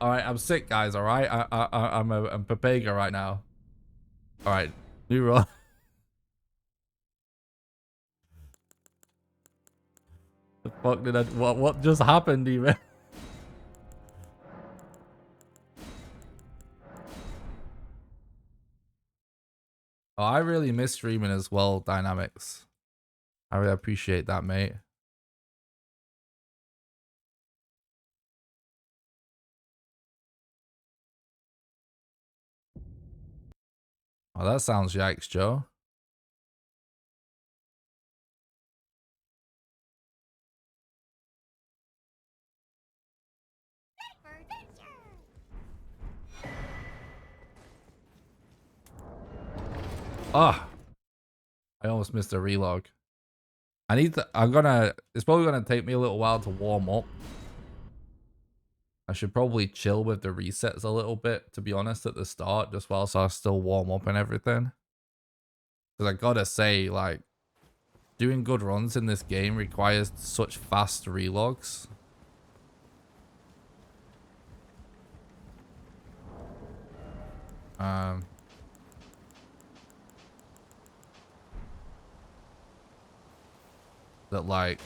All right, I'm sick, guys. All right, I'm Pepega right now. All right, new run. The fuck did I? What just happened, even? Oh, I really miss streaming as well, Dynamics. I really appreciate that, mate. Oh, that sounds yikes, Joe. Ah, I almost missed a relog. It's probably gonna take me a little while to warm up. I should probably chill with the resets a little bit, to be honest, at the start, just whilst I still warm up and everything. Because I gotta say, like, doing good runs in this game requires such fast relogs. That, like,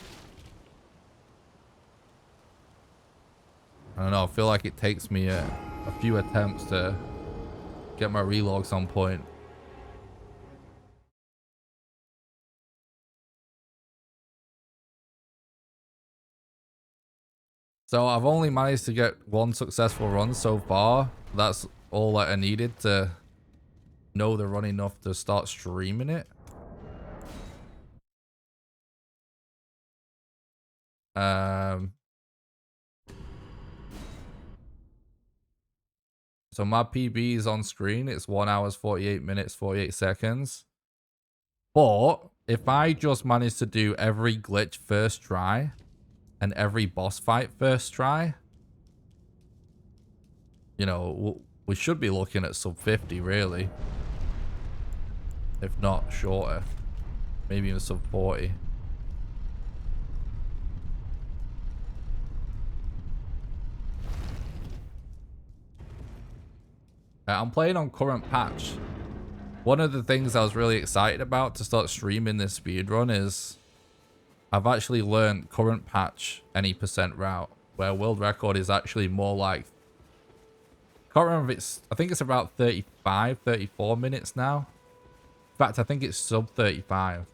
I don't know, I feel like it takes me a few attempts to get my relogs on point. So I've only managed to get one successful run so far. That's all that I needed to know the run enough to start streaming it. So my PB is on screen. It's 1 hour, 48 minutes, 48 seconds. But if I just manage to do every glitch first try and every boss fight first try, you know, we should be looking at sub 50 really. If not shorter. Maybe even sub 40. I'm playing on current patch. One of the things I was really excited about to start streaming this speedrun is I've actually learned current patch any percent route, where world record is actually more like, can't remember if it's, I think it's about 35, 34 minutes now. In fact, I think it's sub 35.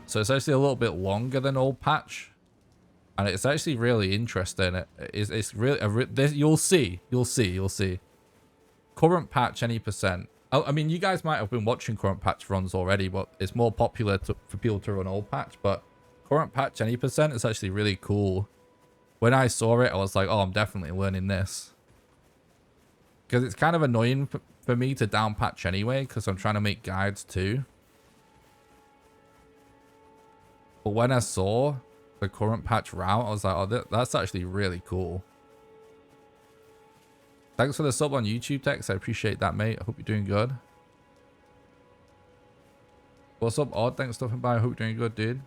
So it's actually a little bit longer than old patch. And it's actually really interesting. It's really, you'll see. Current patch any percent. I mean, you guys might have been watching current patch runs already, but it's more popular for people to run old patch. But current patch any percent is actually really cool. When I saw it, I was like, oh, I'm definitely learning this. Because it's kind of annoying for me to down patch anyway, because I'm trying to make guides too. But when I saw the current patch route, I was like, oh, that's actually really cool. Thanks for the sub on YouTube, Tex. I appreciate that, mate. I hope you're doing good. What's up, Odd? Thanks for stopping by. I hope you're doing good, dude.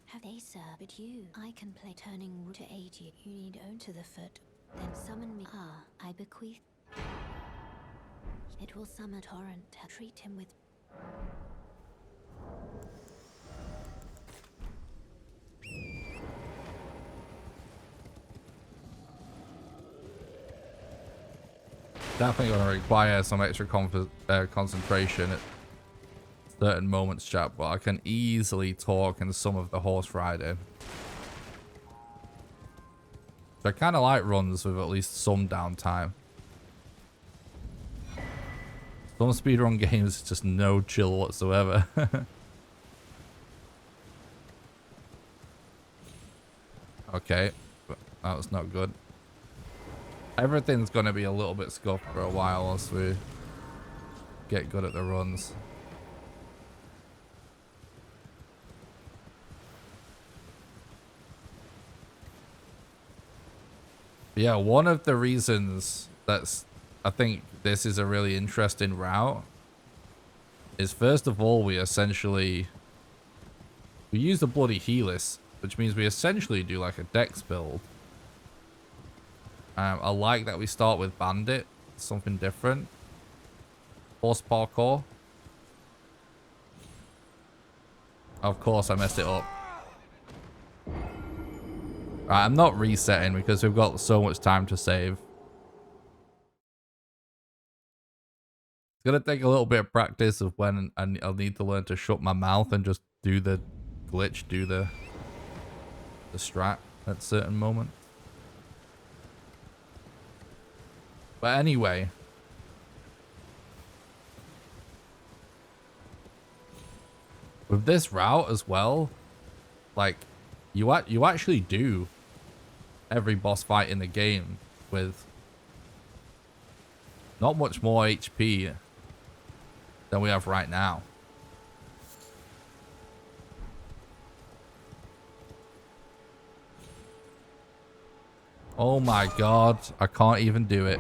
Have they, sir? But you, I can play turning to aid you. You need own to the foot. Then summon me. Ah, I bequeath. It will summon torrent. Treat him with. Definitely going to require some extra concentration at certain moments, chat, but I can easily talk in some of the horse riding. So I kind of like runs with at least some downtime. Some speedrun games, just no chill whatsoever. Okay, that was not good. Everything's going to be a little bit scuffed for a while, as we get good at the runs. Yeah, one of the reasons I think this is a really interesting route is, first of all, we use the bloody Helix, which means we essentially do like a dex build. I like that we start with Bandit, something different. Horse parkour. Of course I messed it up. Right, I'm not resetting because we've got so much time to save. It's gonna take a little bit of practice of when I'll need to learn to shut my mouth and just do the glitch, do the strat at certain moment. But anyway, with this route as well, like you actually do every boss fight in the game with not much more HP than we have right now. Oh my god, I can't even do it.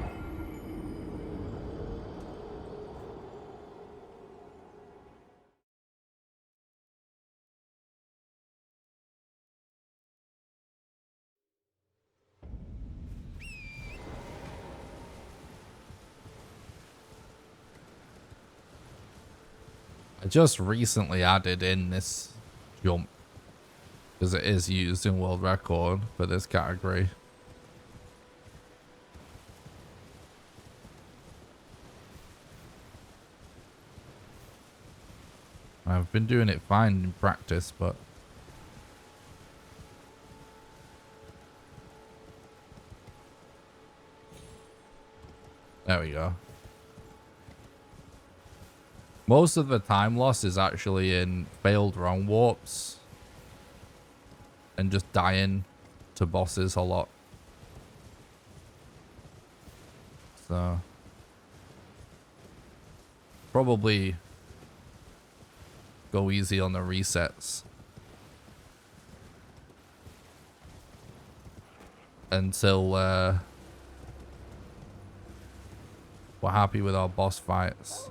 I just recently added in this jump because it is used in world record for this category. I've been doing it fine in practice, but there we go. Most of the time loss is actually in failed wrong warps and just dying to bosses a lot. So probably go easy on the resets until we're happy with our boss fights.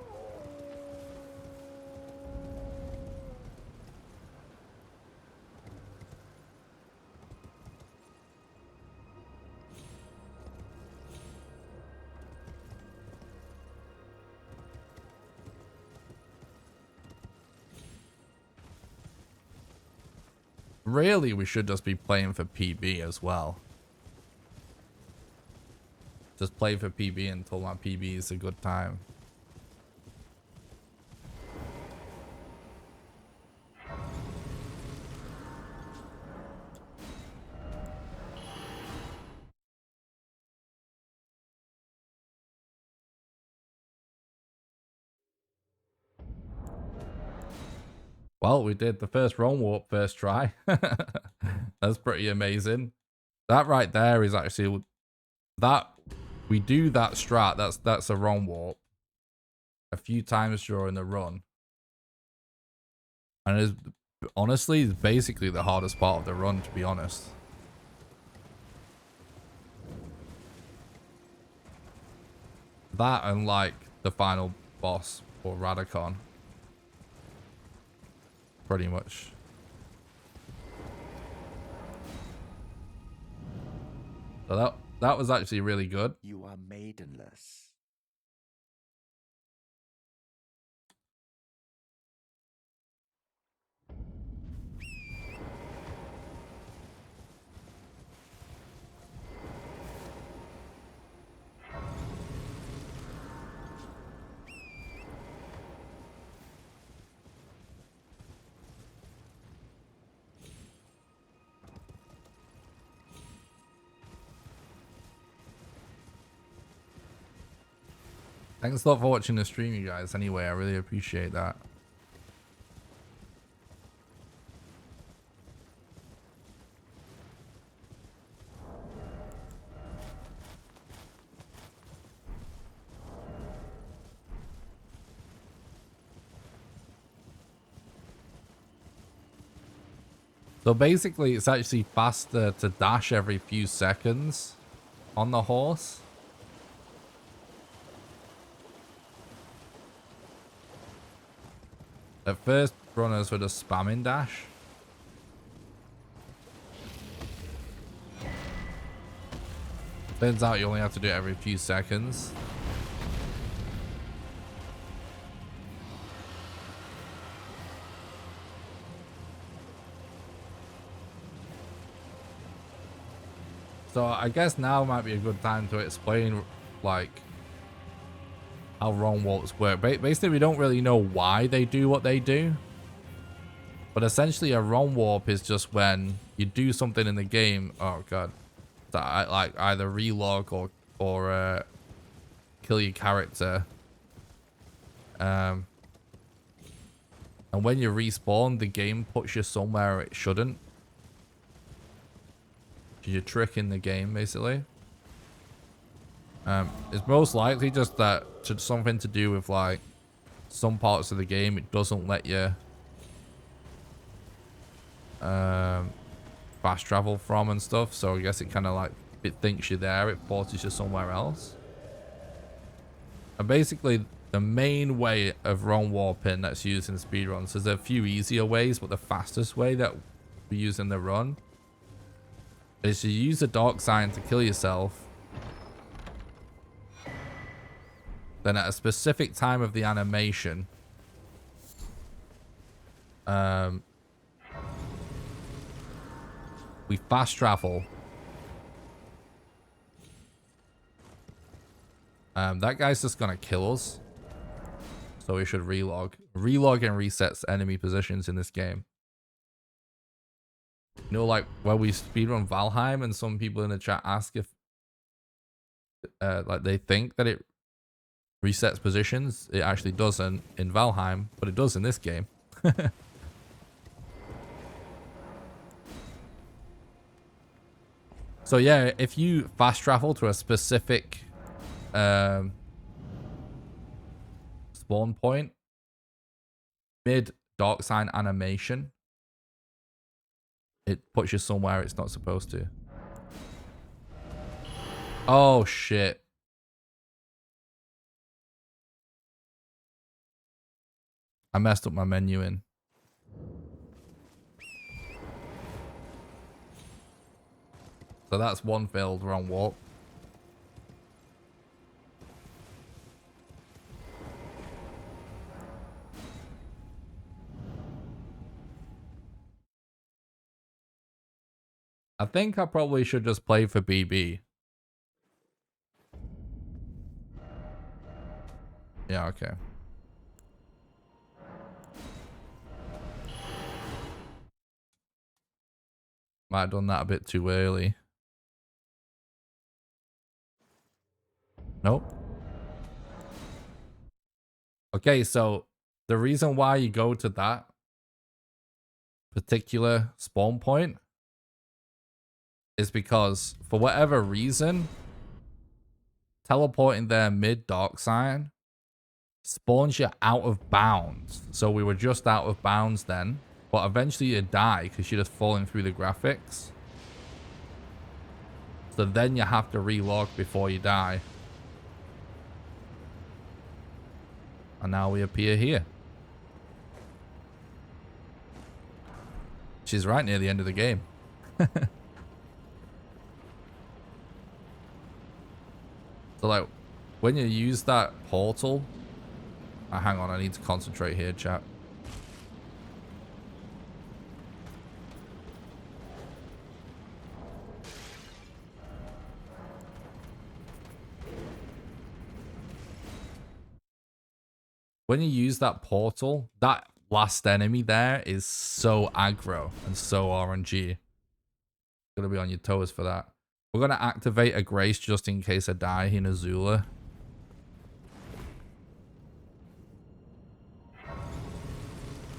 Really, we should just be playing for PB as well. Just play for PB until my PB is a good time. Well, we did the first wrong warp first try. That's pretty amazing. That right there is actually that we do that strat. That's a wrong warp a few times during the run, and it's honestly basically the hardest part of the run, to be honest. That and like the final boss or Radicon, pretty much. So that was actually really good. You are maidenless. Thanks a lot for watching the stream, you guys. Anyway, I really appreciate that. So basically, it's actually faster to dash every few seconds on the horse. At first, runners were just spamming dash. Turns out you only have to do it every few seconds. So I guess now might be a good time to explain, like, how run warps work. Basically, we don't really know why they do what they do. But essentially, a run warp is just when you do something in the game. Oh, God. That, like, either relog or kill your character. And when you respawn, the game puts you somewhere it shouldn't. You're tricking the game, basically. It's most likely just that something to do with, like, some parts of the game it doesn't let you fast travel from and stuff. So I guess it kind of like, it thinks you're there, it forces you somewhere else. And basically, the main way of run warping that's used in speedruns, there's a few easier ways, but the fastest way that we use in the run is to use the dark sign to kill yourself. Then at a specific time of the animation, we fast travel. That guy's just gonna kill us. So we should relog. Relogging resets enemy positions in this game. You know, like when we speedrun Valheim and some people in the chat ask if like they think that it resets positions. It actually doesn't in Valheim, but it does in this game. So yeah, if you fast travel to a specific spawn point mid dark sign animation, it puts you somewhere it's not supposed to. Oh shit. I messed up my menu in. So that's one failed run warp. I think I probably should just play for BB. Yeah, okay. Might have done that a bit too early. Nope. Okay, so the reason why you go to that particular spawn point is because for whatever reason, teleporting there mid dark sign spawns you out of bounds. So we were just out of bounds then, but eventually you die because you're just falling through the graphics. So then you have to relog before you die. And now we appear here. She's right near the end of the game. So like, when you use that portal... hang on, I need to concentrate here, chat. When you use that portal, that last enemy there is so aggro and so RNG. Gotta be on your toes for that. We're gonna activate a Grace just in case I die in Azula.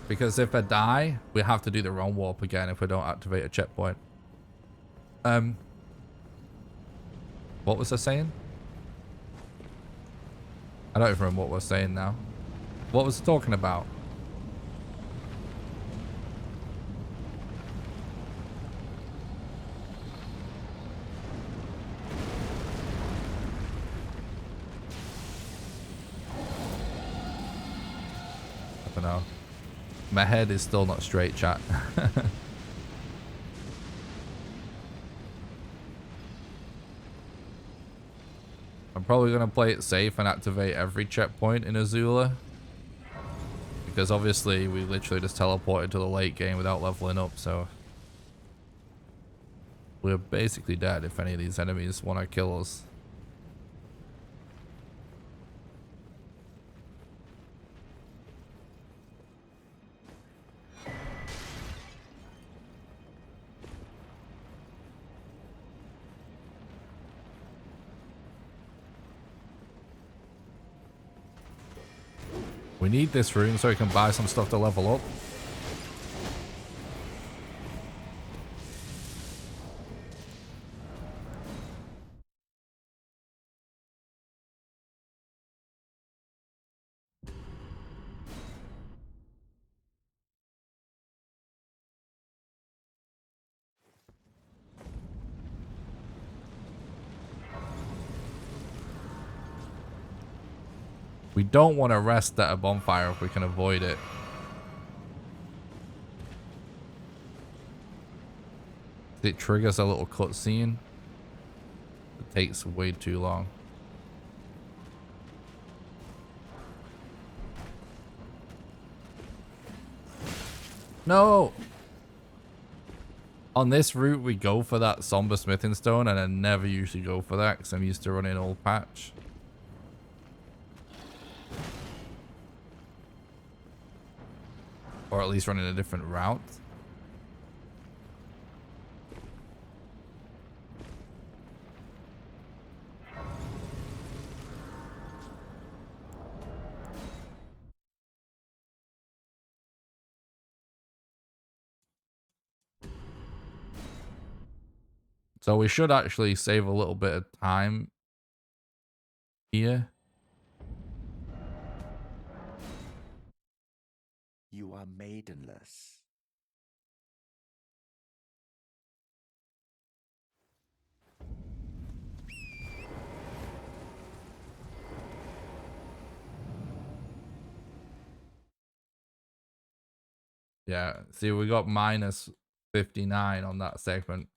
Because if I die, we have to do the run warp again if we don't activate a checkpoint. What was I saying? I don't even remember what we're saying now. What was I talking about? for now. My head is still not straight, chat. I'm probably going to play it safe and activate every checkpoint in Azula. Because obviously we literally just teleported to the late game without leveling up, so... we're basically dead if any of these enemies want to kill us. We need this rune so we can buy some stuff to level up. We don't want to rest at a bonfire if we can avoid it. It triggers a little cutscene. It takes way too long. No! On this route, we go for that somber smithing stone, and I never usually go for that because I'm used to running old patch. Or at least running a different route. So we should actually save a little bit of time here. You are maidenless. Yeah, see, we got minus 59 on that segment.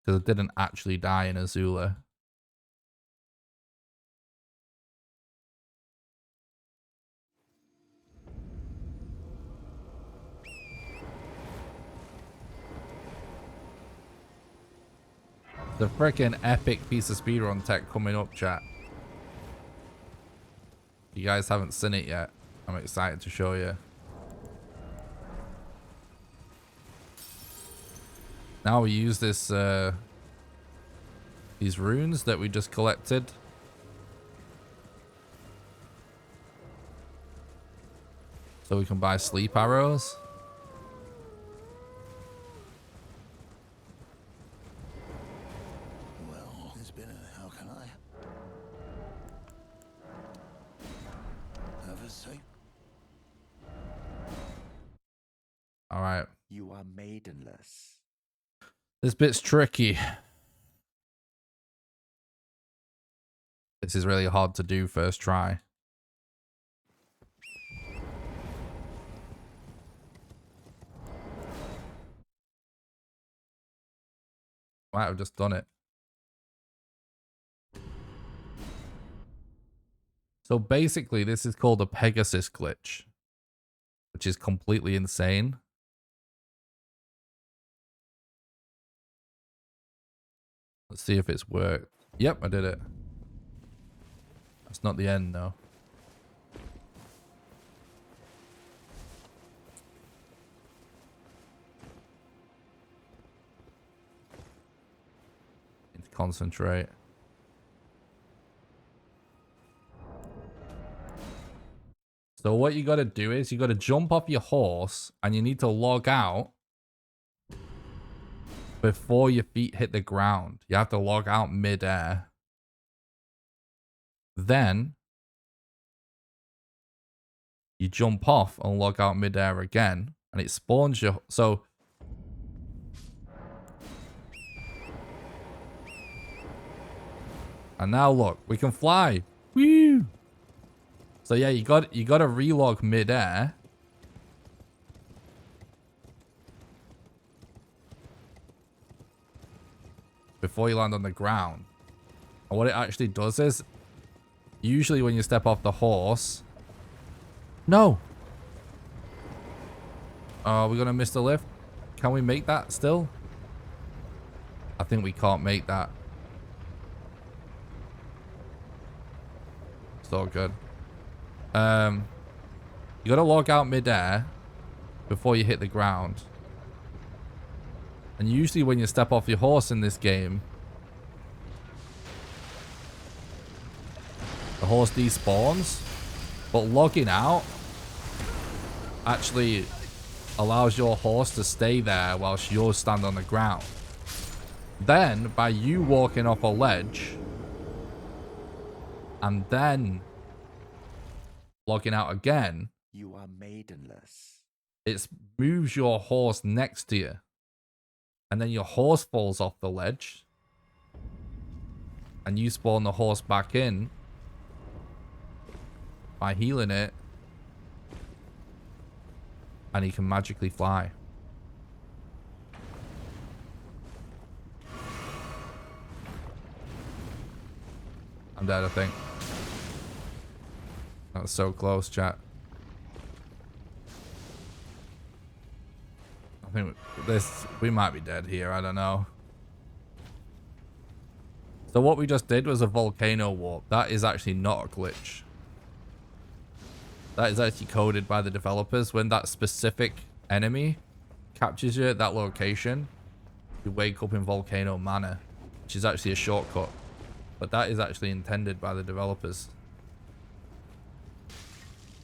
Because it didn't actually die in Azula. The freaking epic piece of speedrun tech coming up, chat. You guys haven't seen it yet. I'm excited to show you. Now we use this, these runes that we just collected. So we can buy sleep arrows. Well, it's been a... how can I? Have a say? Alright. You are maidenless. This bit's tricky. This is really hard to do first try. Might have just done it. So basically, this is called a Pegasus glitch, which is completely insane. Let's see if it's worked. Yep, I did it. That's not the end, though. Need to concentrate. So what you got to do is you got to jump off your horse and you need to log out before your feet hit the ground. You have to log out mid-air. Then you jump off and log out mid-air again and it spawns your... So... And now look, we can fly. Woo! So yeah, you got to relog mid-air before you land on the ground. And what it actually does is, usually when you step off the horse... No! Are we going to miss the lift? Can we make that still? I think we can't make that. It's all good. You got to log out mid-air before you hit the ground. And usually when you step off your horse in this game, the horse despawns. But logging out actually allows your horse to stay there whilst yours stand on the ground. Then, by you walking off a ledge and then logging out again, You are maidenless. it moves your horse next to you. And then your horse falls off the ledge. And you spawn the horse back in by healing it. And he can magically fly. I'm dead, I think. That was so close, chat. I think we might be dead here. I don't know. So what we just did was a volcano warp. That is actually not a glitch. That is actually coded by the developers. When that specific enemy captures you at that location, you wake up in Volcano Manor, which is actually a shortcut. But that is actually intended by the developers.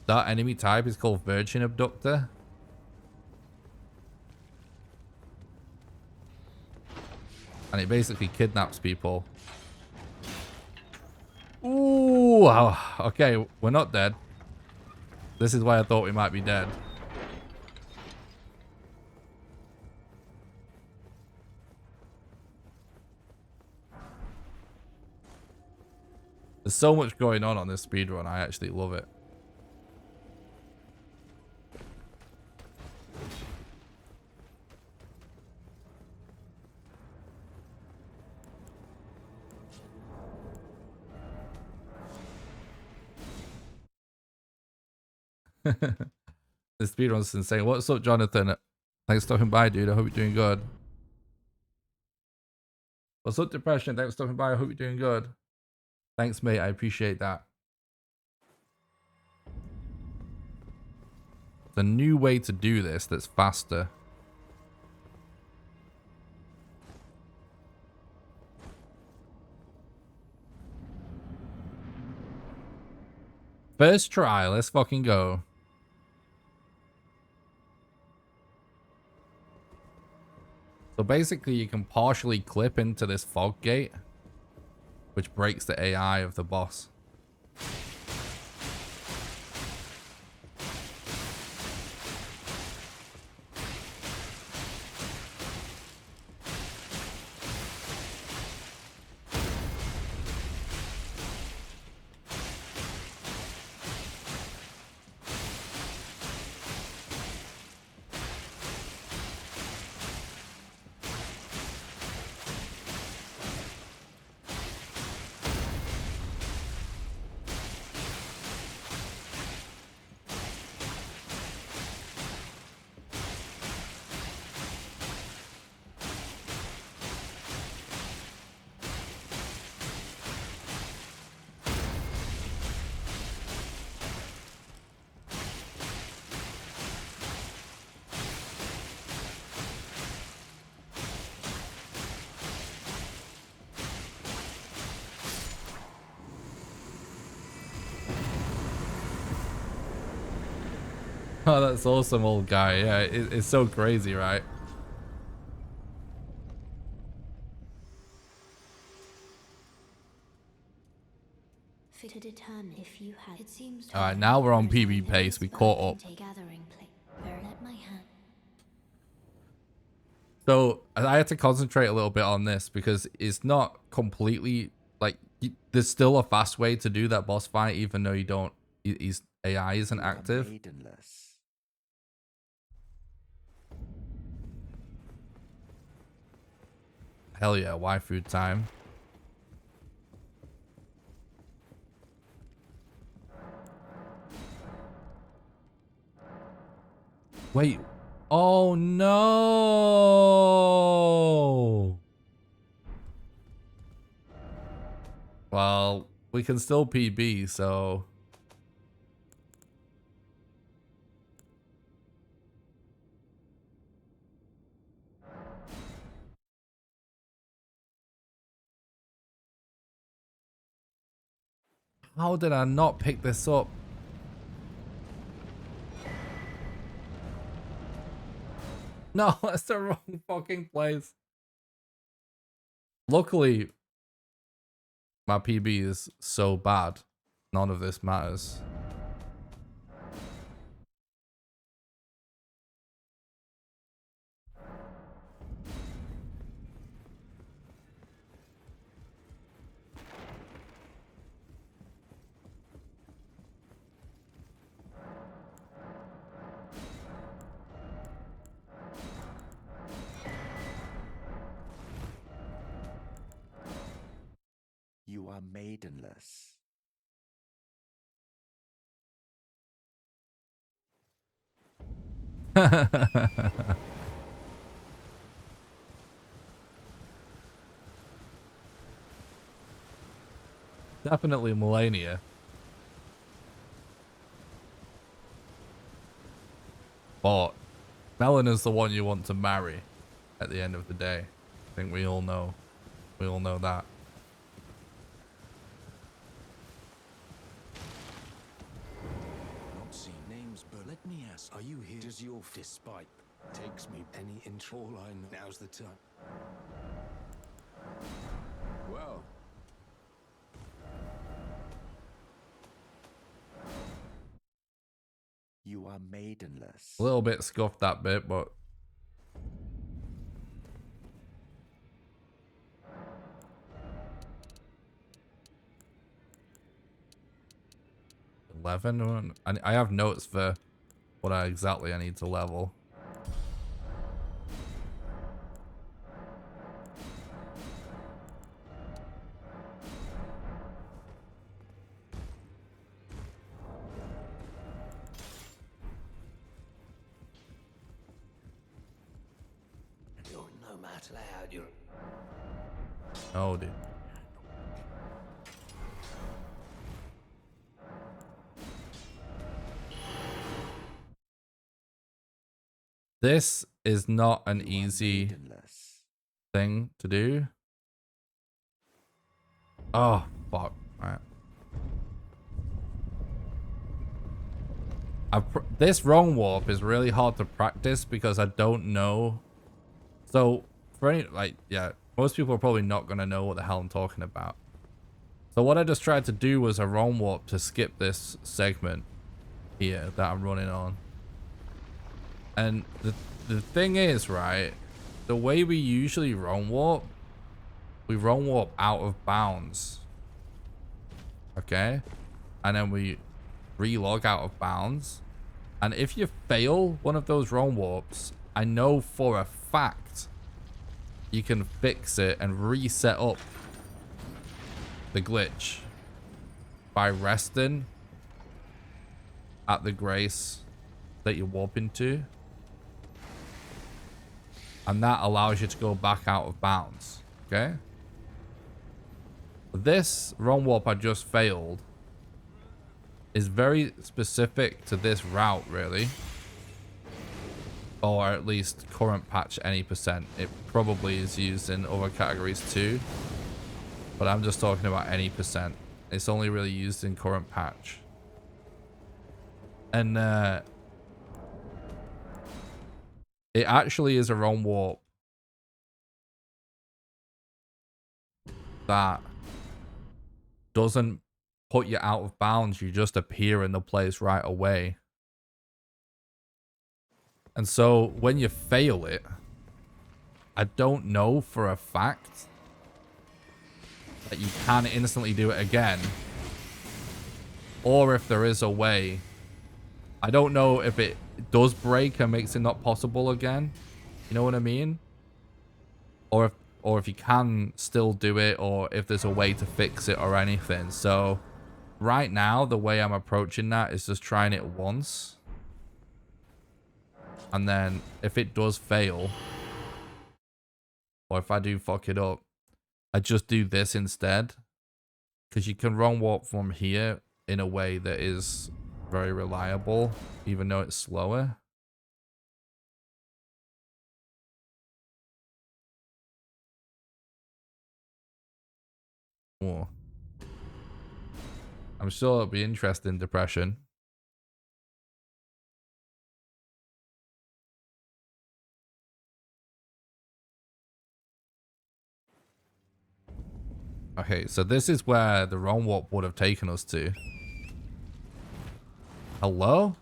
That enemy type is called Virgin Abductor. And it basically kidnaps people. Ooh, wow. Okay, we're not dead. This is why I thought we might be dead. There's so much going on this speedrun. I actually love it. The speedrun's insane. What's up, Jonathan? Thanks for stopping by, dude. I hope you're doing good. What's up, Depression? Thanks for stopping by. I hope you're doing good. Thanks, mate. I appreciate that. It's a new way to do this that's faster. First try. Let's fucking go. So basically, you can partially clip into this fog gate, which breaks the AI of the boss. Oh, that's awesome, old guy. Yeah, it's so crazy, right? To determine if you had, it seems. All right, now we're on PB pace. We caught up. So I had to concentrate a little bit on this because it's not completely like there's still a fast way to do that boss fight, even though you don't. His AI isn't active. Maidenless. Hell yeah, waifu time. Wait. Oh no. Well, we can still PB, so. How did I not pick this up? No, that's the wrong fucking place. Luckily, my PB is so bad, none of this matters. You are maidenless. Definitely Melania. But Melanie's the one you want to marry at the end of the day. I think we all know. We all know that. Not seen names, but let me ask, are you here? Does your despite takes me any inch? All I know. Now's the time. Well. You are maidenless. A little bit scuffed that bit, but 11. I have notes for what exactly I need to level. You're no matter how you're. Oh, dude. This is not an easy thing to do. Oh, fuck. Right. This wrong warp is really hard to practice because I don't know. So, for any, like, yeah, most people are probably not going to know what the hell I'm talking about. So what I just tried to do was a wrong warp to skip this segment here that I'm running on. And the thing is, right, the way we usually wrong warp, we wrong warp out of bounds. Okay? And then we relog out of bounds. And if you fail one of those wrong warps, I know for a fact you can fix it and reset up the glitch by resting at the grace that you warp into. And that allows you to go back out of bounds. Okay? This wrong warp I just failed is very specific to this route, really. Or at least current patch any percent. It probably is used in other categories too. But I'm just talking about any percent. It's only really used in current patch. And it actually is a wrong warp that doesn't put you out of bounds. You just appear in the place right away. And so when you fail it, I don't know for a fact that you can instantly do it again. Or if there is a way. I don't know if it does break and makes it not possible again. You know what I mean? Or if or if you can still do it, or if there's a way to fix it or anything. So right now, the way I'm approaching that is just trying it once. And then if it does fail, or if I do fuck it up, I just do this instead. Because you can run warp from here in a way that is very reliable, even though it's slower. Oh. I'm sure it'll be interesting, Depression. Okay, so this is where the run warp would have taken us to. Hello?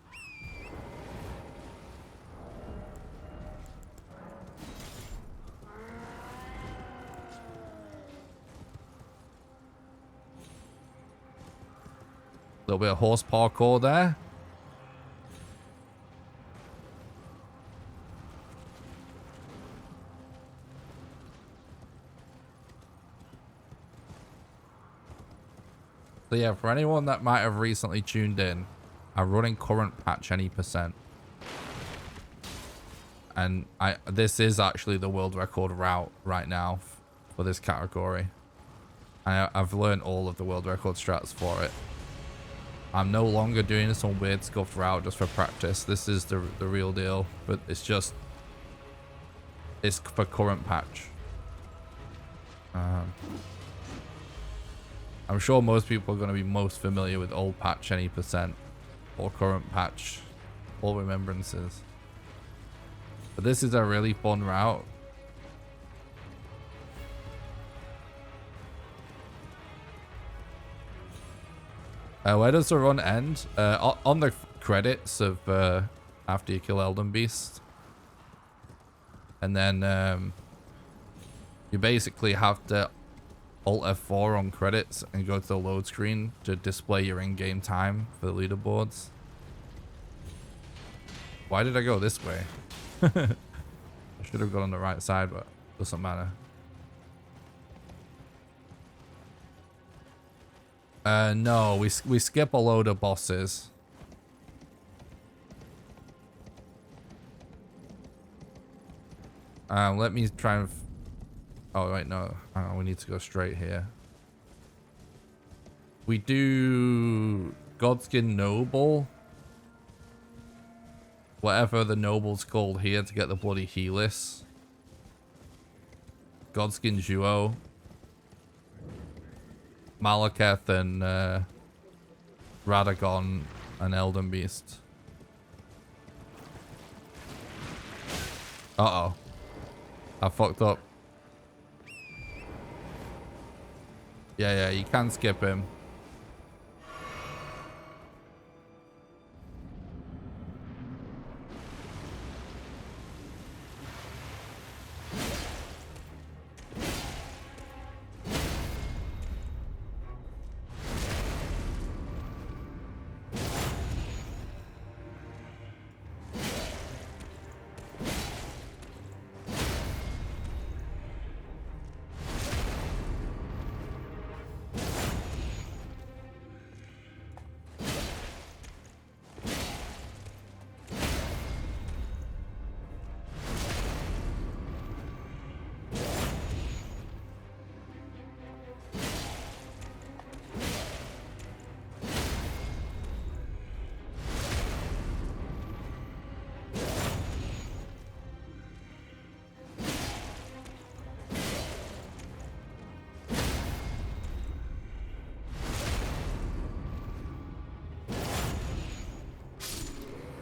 Little bit of horse parkour there. So yeah, for anyone that might have recently tuned in, I'm running current patch any %. And this is actually the world record route right now for this category. I've learned all of the world record strats for it. I'm no longer doing some weird scuffed route just for practice. This is the real deal, but it's for current patch. I'm sure most people are going to be most familiar with old patch any % or current patch, all remembrances. But this is a really fun route. Where does the run end? On the credits of after you kill Elden Beast. And then you basically have to Alt F4 on credits and go to the load screen to display your in-game time for the leaderboards. Why did I go this way? I should have gone on the right side, but doesn't matter. No, we skip a load of bosses. Let me try and... Oh, wait, no. We need to go straight here. We do Godskin Noble. Whatever the noble's called here to get the bloody Helis. Godskin Duo. Malekith and Radagon and Elden Beast. Uh-oh. I fucked up. Yeah, you can skip him.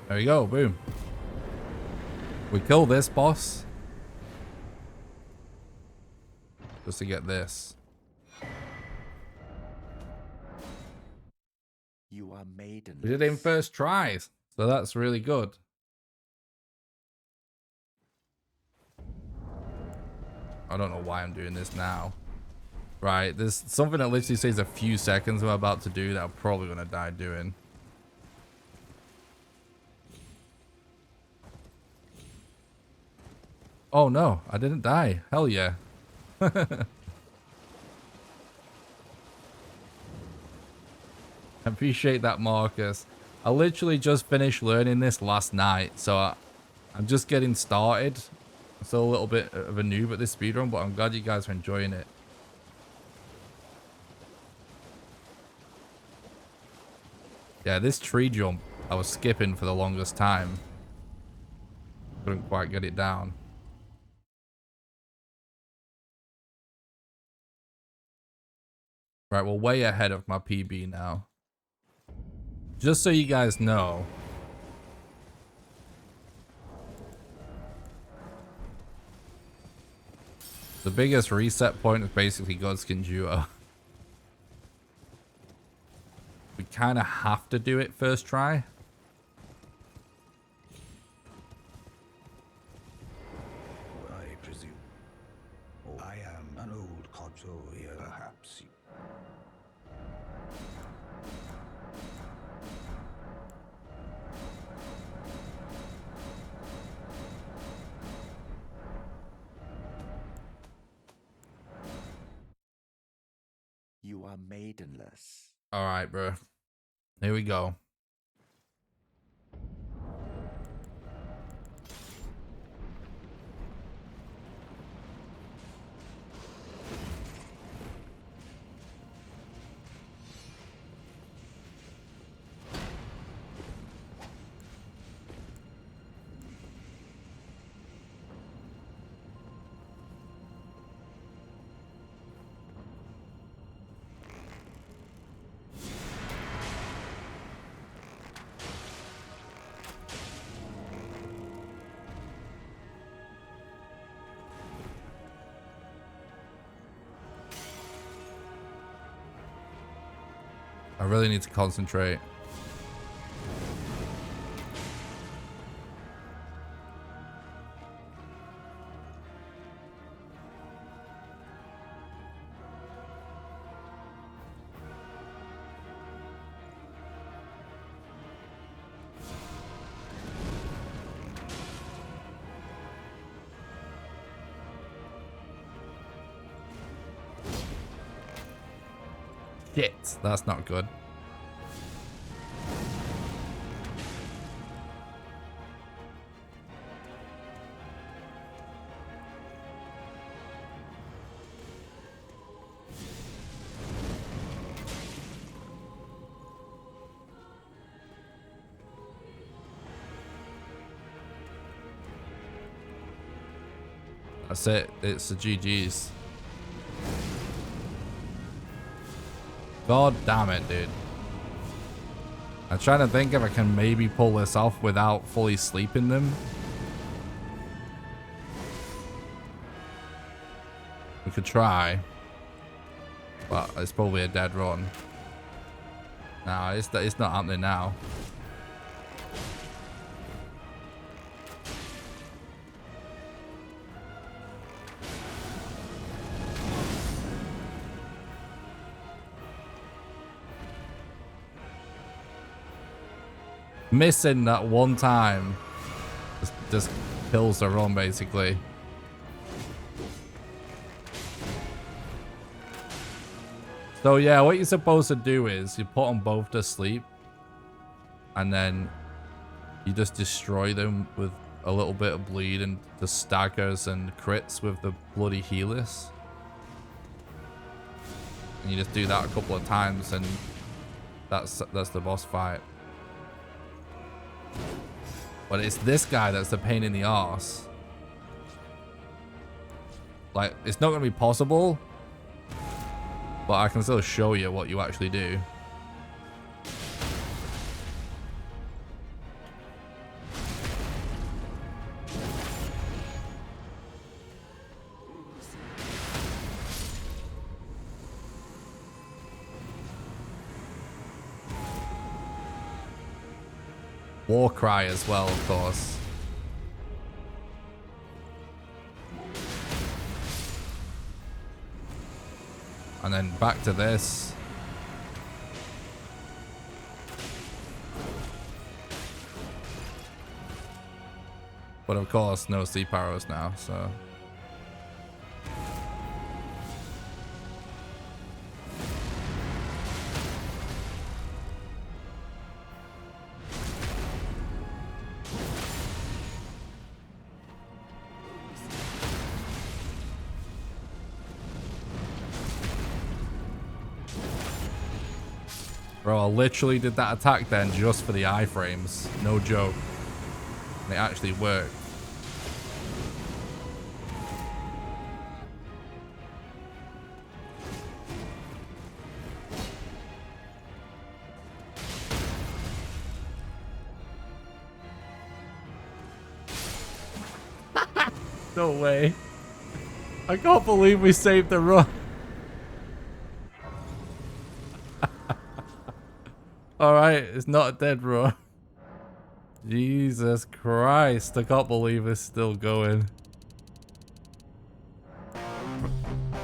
There we go, boom. We kill this boss. Just to get this. You are maidenless. We did it in first try, so that's really good. I don't know why I'm doing this now. Right, there's something that literally says a few seconds I'm about to do that I'm probably gonna die doing. Oh no, I didn't die. Hell yeah. I appreciate that, Marcus. I literally just finished learning this last night, so I'm just getting started. I'm still a little bit of a noob at this speedrun, but I'm glad you guys are enjoying it. Yeah, this tree jump, I was skipping for the longest time. Couldn't quite get it down. Right, we're way ahead of my PB now. Just so you guys know, the biggest reset point is basically Godskin Duo. We kind of have to do it first try. I presume. Oh, I am an old koto here, perhaps. You are maidenless. All right, bro. Here we go. I really need to concentrate. Shit, that's not good. That's it. It's the GG's. God damn it, dude. I'm trying to think if I can maybe pull this off without fully sleeping them. We could try. But it's probably a dead run. Nah, it's not happening now. Missing that one time just kills the run, basically. So yeah, what you're supposed to do is you put them both to sleep and then you just destroy them with a little bit of bleed and the staggers and crits with the bloody healers. And you just do that a couple of times and that's the boss fight. But it's this guy that's the pain in the arse. Like, it's not going to be possible, but I can still show you what you actually do. War cry as well, of course. And then back to this. But of course, no sleep arrows now, so. Bro, I literally did that attack then just for the iframes. No joke. And it actually worked. No way. I can't believe we saved the run. Alright, it's not a dead run. Jesus Christ, I can't believe it's still going.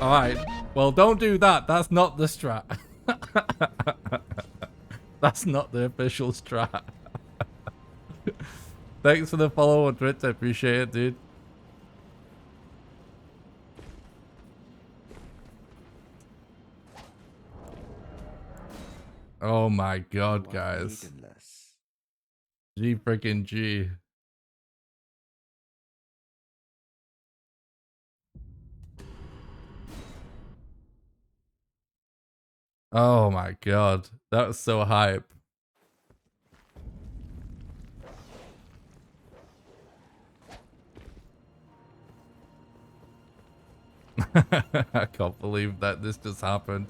Alright, well don't do that. That's not the strat. That's not the official strat. Thanks for the follow on Twitch, I appreciate it, dude. Oh my god, guys. G freaking G. Oh my god. That was so hype. I can't believe that this just happened.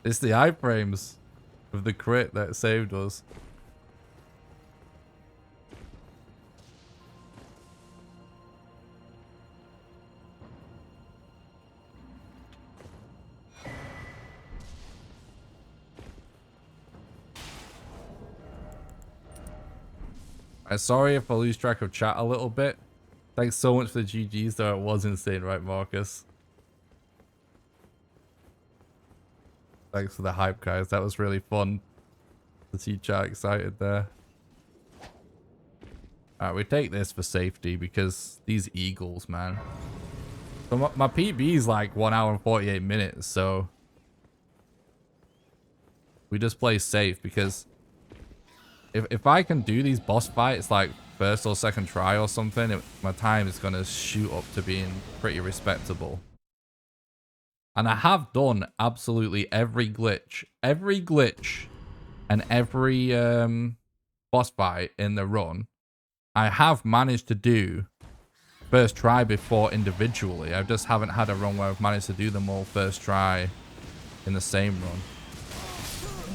It's the iframes of the crit that saved us. I'm sorry if I lose track of chat a little bit. Thanks so much for the GGs though, it was insane, right Marcus? Thanks for the hype, guys. That was really fun to see chat excited there. Alright, we take this for safety because these eagles, man. So my PB is like 1 hour and 48 minutes, so we just play safe because if I can do these boss fights like first or second try or something, my time is going to shoot up to being pretty respectable. And I have done absolutely every glitch and every boss fight in the run. I have managed to do first try before individually. I just haven't had a run where I've managed to do them all first try in the same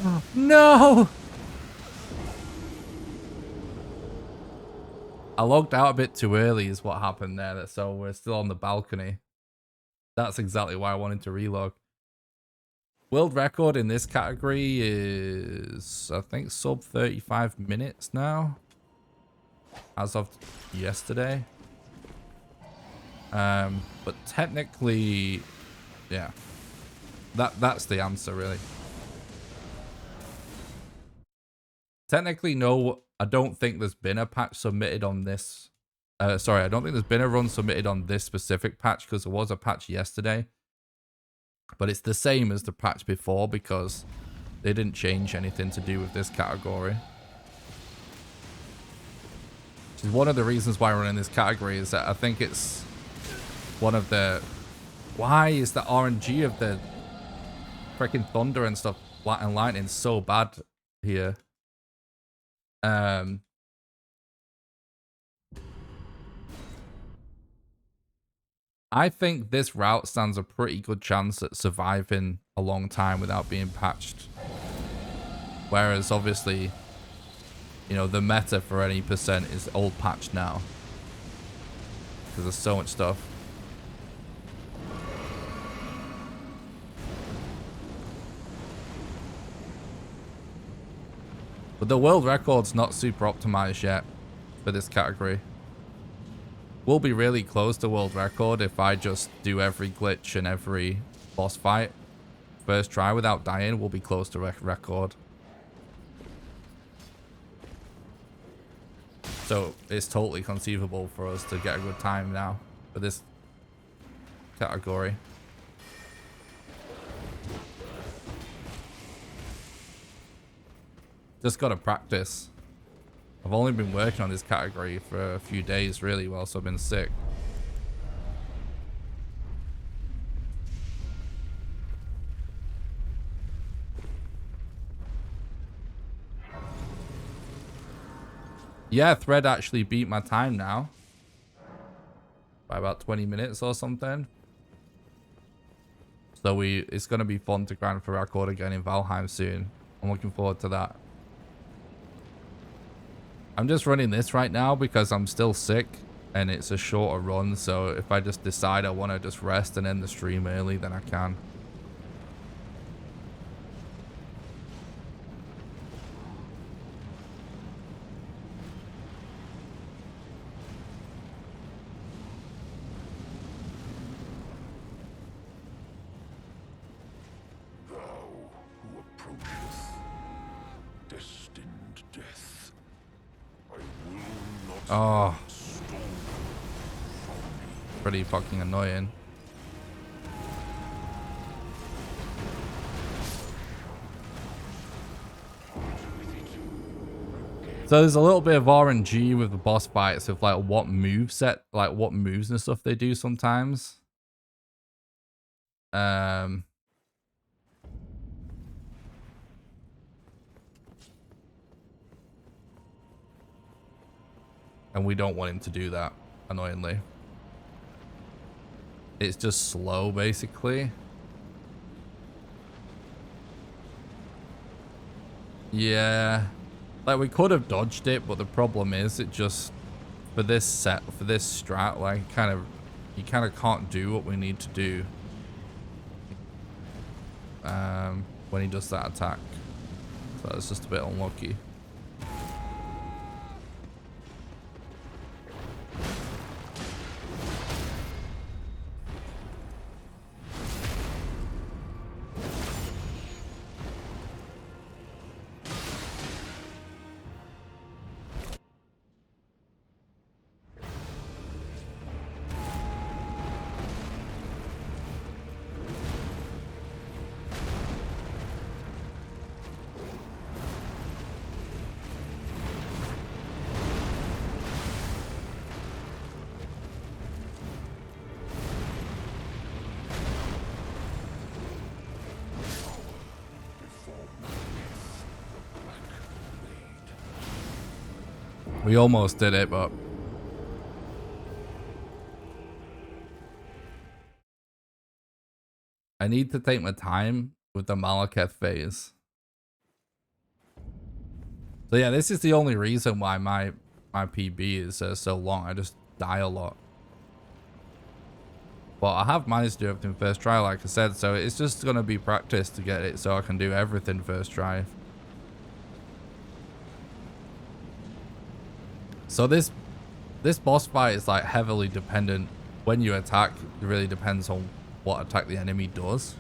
run. No! I logged out a bit too early is what happened there, so we're still on the balcony. That's exactly why I wanted to relog. World record in this category is, I think, sub 35 minutes now. As of yesterday. But technically, yeah. That's the answer, really. Technically, no, I don't think there's been a patch submitted on this. Sorry, I don't think there's been a run submitted on this specific patch because there was a patch yesterday. But it's the same as the patch before because they didn't change anything to do with this category. Which is one of the reasons why we're in this category is that I think it's one of the... Why is the RNG of the freaking thunder and stuff and lightning so bad here? I think this route stands a pretty good chance at surviving a long time without being patched. Whereas obviously, you know, the meta for any percent is old patch now. Because there's so much stuff. But the world record's not super optimized yet for this category. We'll be really close to world record if I just do every glitch and every boss fight. First try without dying, we'll be close to record. So it's totally conceivable for us to get a good time now for this category. Just gotta practice. I've only been working on this category for a few days, really, whilst I've been sick. Yeah, Thread actually beat my time now. By about 20 minutes or something. So it's going to be fun to grind for record again in Valheim soon. I'm looking forward to that. I'm just running this right now because I'm still sick and it's a shorter run. So if I just decide I want to just rest and end the stream early, then I can. Oh, pretty fucking annoying. So there's a little bit of RNG with the boss fights of like what moveset, like what moves and stuff they do sometimes. And we don't want him to do that, annoyingly. It's just slow, basically. Yeah. Like, we could have dodged it, but the problem is it just... For this strat, like, you kind of can't do what we need to do. When he does that attack. So it's just a bit unlucky. We almost did it, but... I need to take my time with the Malekith phase. So yeah, this is the only reason why my PB is so long. I just die a lot. But I have managed to do everything first try, like I said, so it's just going to be practice to get it so I can do everything first try. So this boss fight is like heavily dependent. When you attack, it really depends on what attack the enemy does.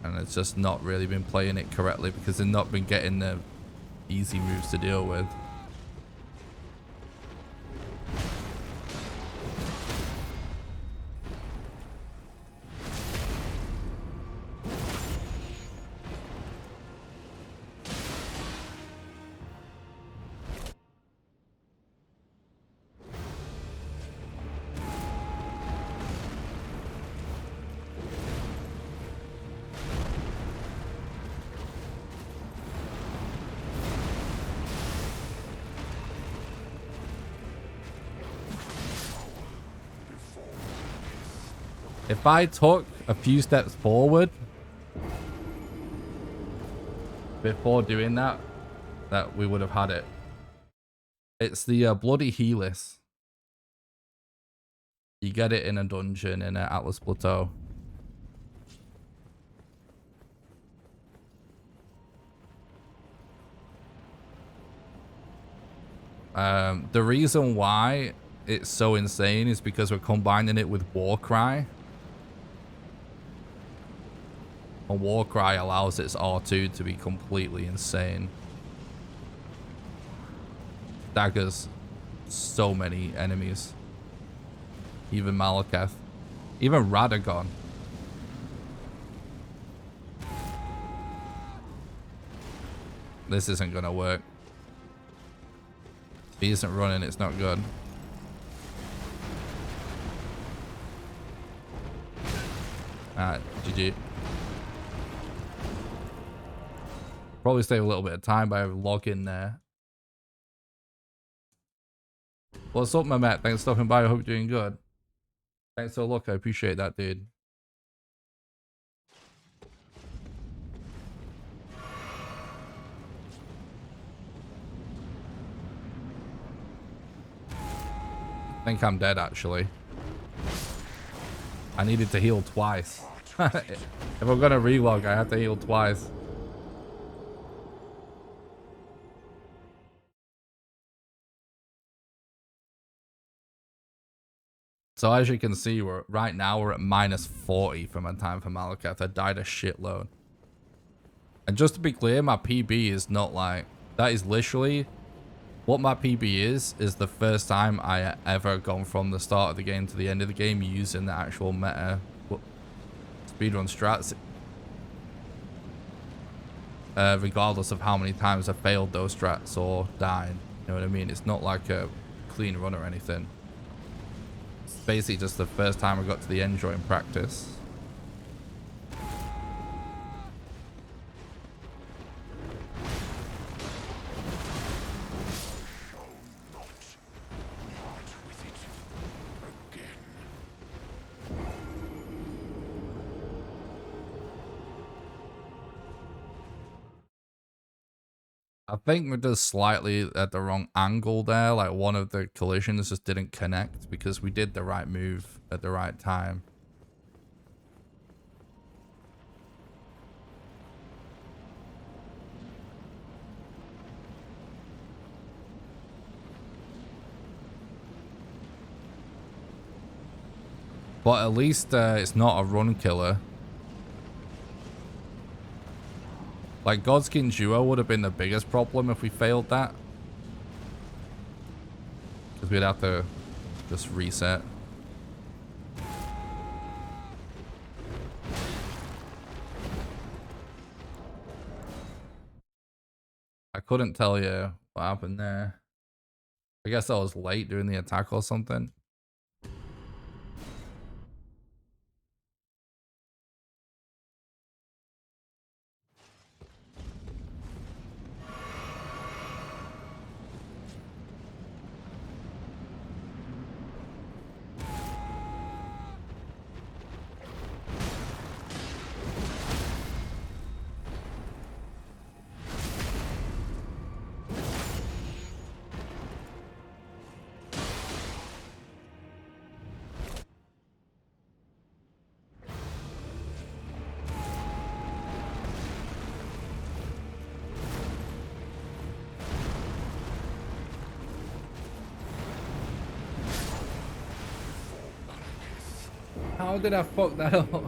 And it's just not really been playing it correctly because they've not been getting the easy moves to deal with. If I took a few steps forward before doing that we would have had it. It's the Bloody Helix. You get it in a dungeon in Atlas Plateau. The reason why it's so insane is because we're combining it with Warcry. A Warcry allows its R2 to be completely insane. Daggers so many enemies. Even Malekith. Even Radagon. This isn't gonna work. If he isn't running, it's not good. Alright, GG. Probably save a little bit of time by logging there. What's up, my Matt? Thanks for stopping by. I hope you're doing good. Thanks for the look. I appreciate that, dude. I think I'm dead, actually. I needed to heal twice. If I'm gonna relog, I have to heal twice. So as you can see, right now we're at -40 for my time for Malakath. I died a shitload. And just to be clear, my PB is not like... That is literally... What my PB is the first time I ever gone from the start of the game to the end of the game using the actual meta speedrun strats. Regardless of how many times I failed those strats or died. You know what I mean? It's not like a clean run or anything. It's basically just the first time I got to the end during practice. I think we're just slightly at the wrong angle there. Like one of the collisions just didn't connect because we did the right move at the right time. But at least it's not a run killer. Like, Godskin Duo would have been the biggest problem if we failed that. Because we'd have to just reset. I couldn't tell you what happened there. I guess I was late doing the attack or something. How did I fuck that up?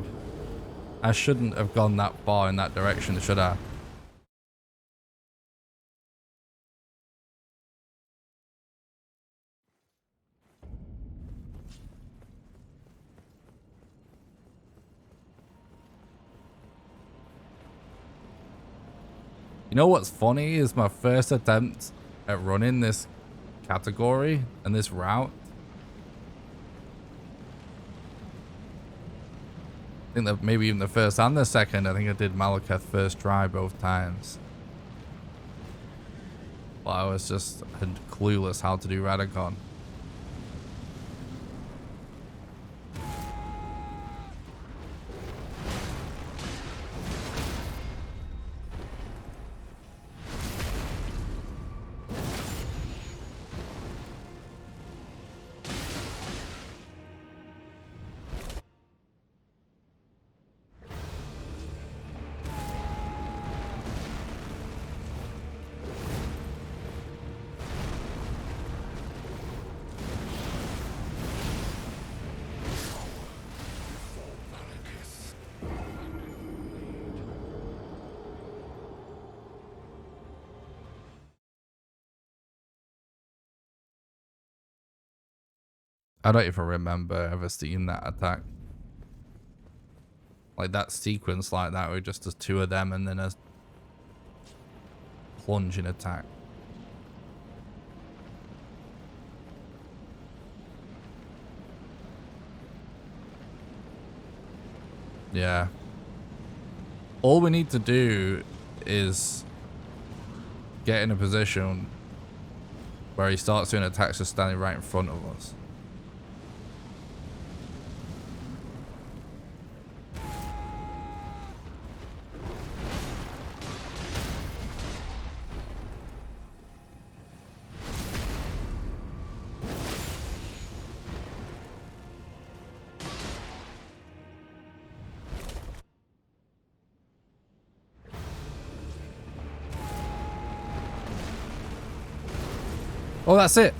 I shouldn't have gone that far in that direction, should I? You know what's funny is my first attempt at running this category and this route. I think that maybe even the first and the second, I think I did Malakath first try both times. But I was just clueless how to do Radagon. I don't even remember ever seeing that attack. Like that sequence like that where just there's two of them and then a plunging attack. Yeah. All we need to do is get in a position where he starts doing attacks just standing right in front of us. Oh, that's it.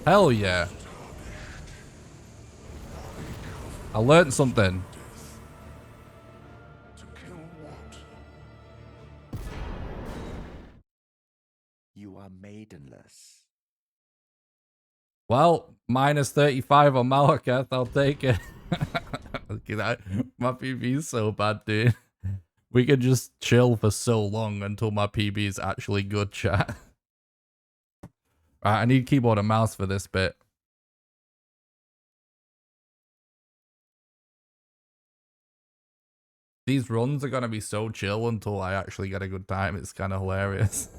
Hell yeah. I learned something. To kill what? You are maidenless. Well, minus 35 on Malakath. I'll take it. My PB is so bad, dude. We could just chill for so long until my PB is actually good, chat. Right, I need keyboard and mouse for this bit. These runs are going to be so chill until I actually get a good time. It's kind of hilarious.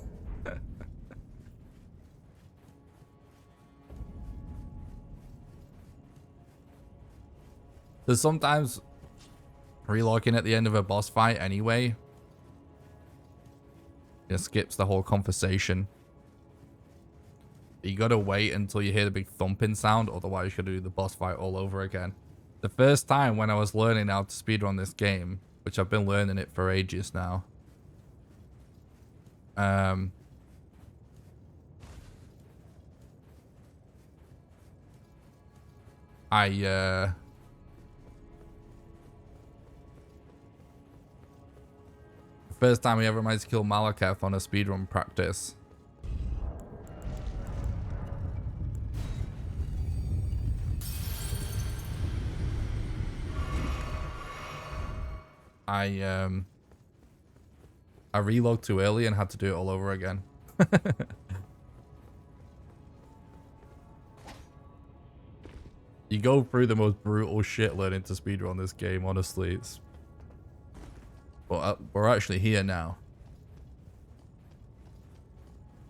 There's sometimes relocking at the end of a boss fight anyway. It skips the whole conversation. You gotta wait until you hear the big thumping sound, otherwise you gotta do the boss fight all over again. The first time when I was learning how to speedrun this game, which I've been learning it for ages now. First time we ever managed to kill Malakath on a speedrun practice. I relogged too early and had to do it all over again. You go through the most brutal shit learning to speedrun this game, honestly. It's... Well, we're actually here now.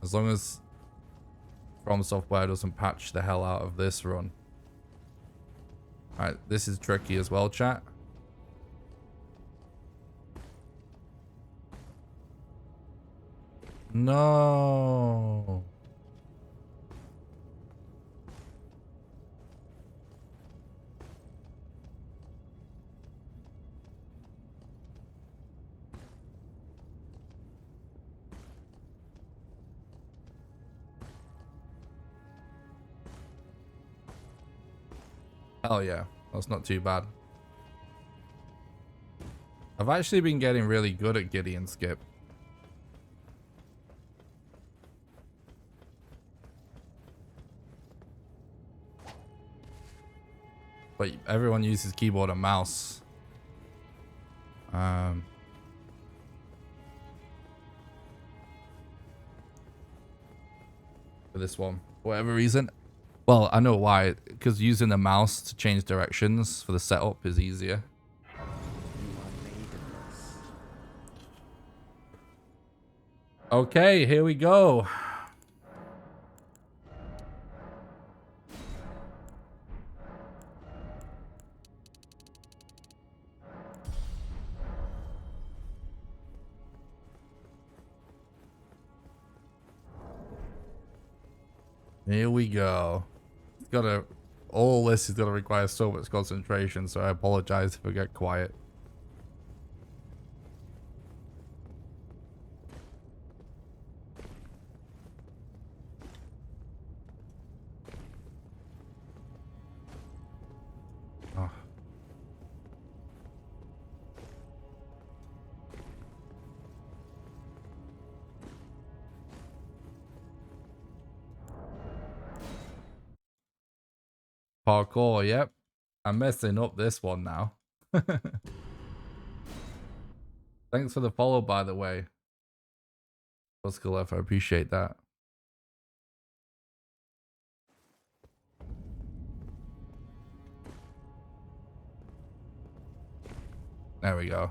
As long as From Software doesn't patch the hell out of this run. Alright, this is tricky as well, chat. No. Hell yeah, that's not too bad. I've actually been getting really good at Gideon Skip. But everyone uses keyboard and mouse. For this one, for whatever reason. Well, I know why. Because using the mouse to change directions for the setup is easier. You are maidenless. Okay, here we go. Here we go. It's gotta, all this is gonna require so much concentration, so I apologize if I get quiet. Oh. Parkour, yep. I'm messing up this one now. Thanks for the follow, by the way. Oscar Left, I appreciate that. There we go.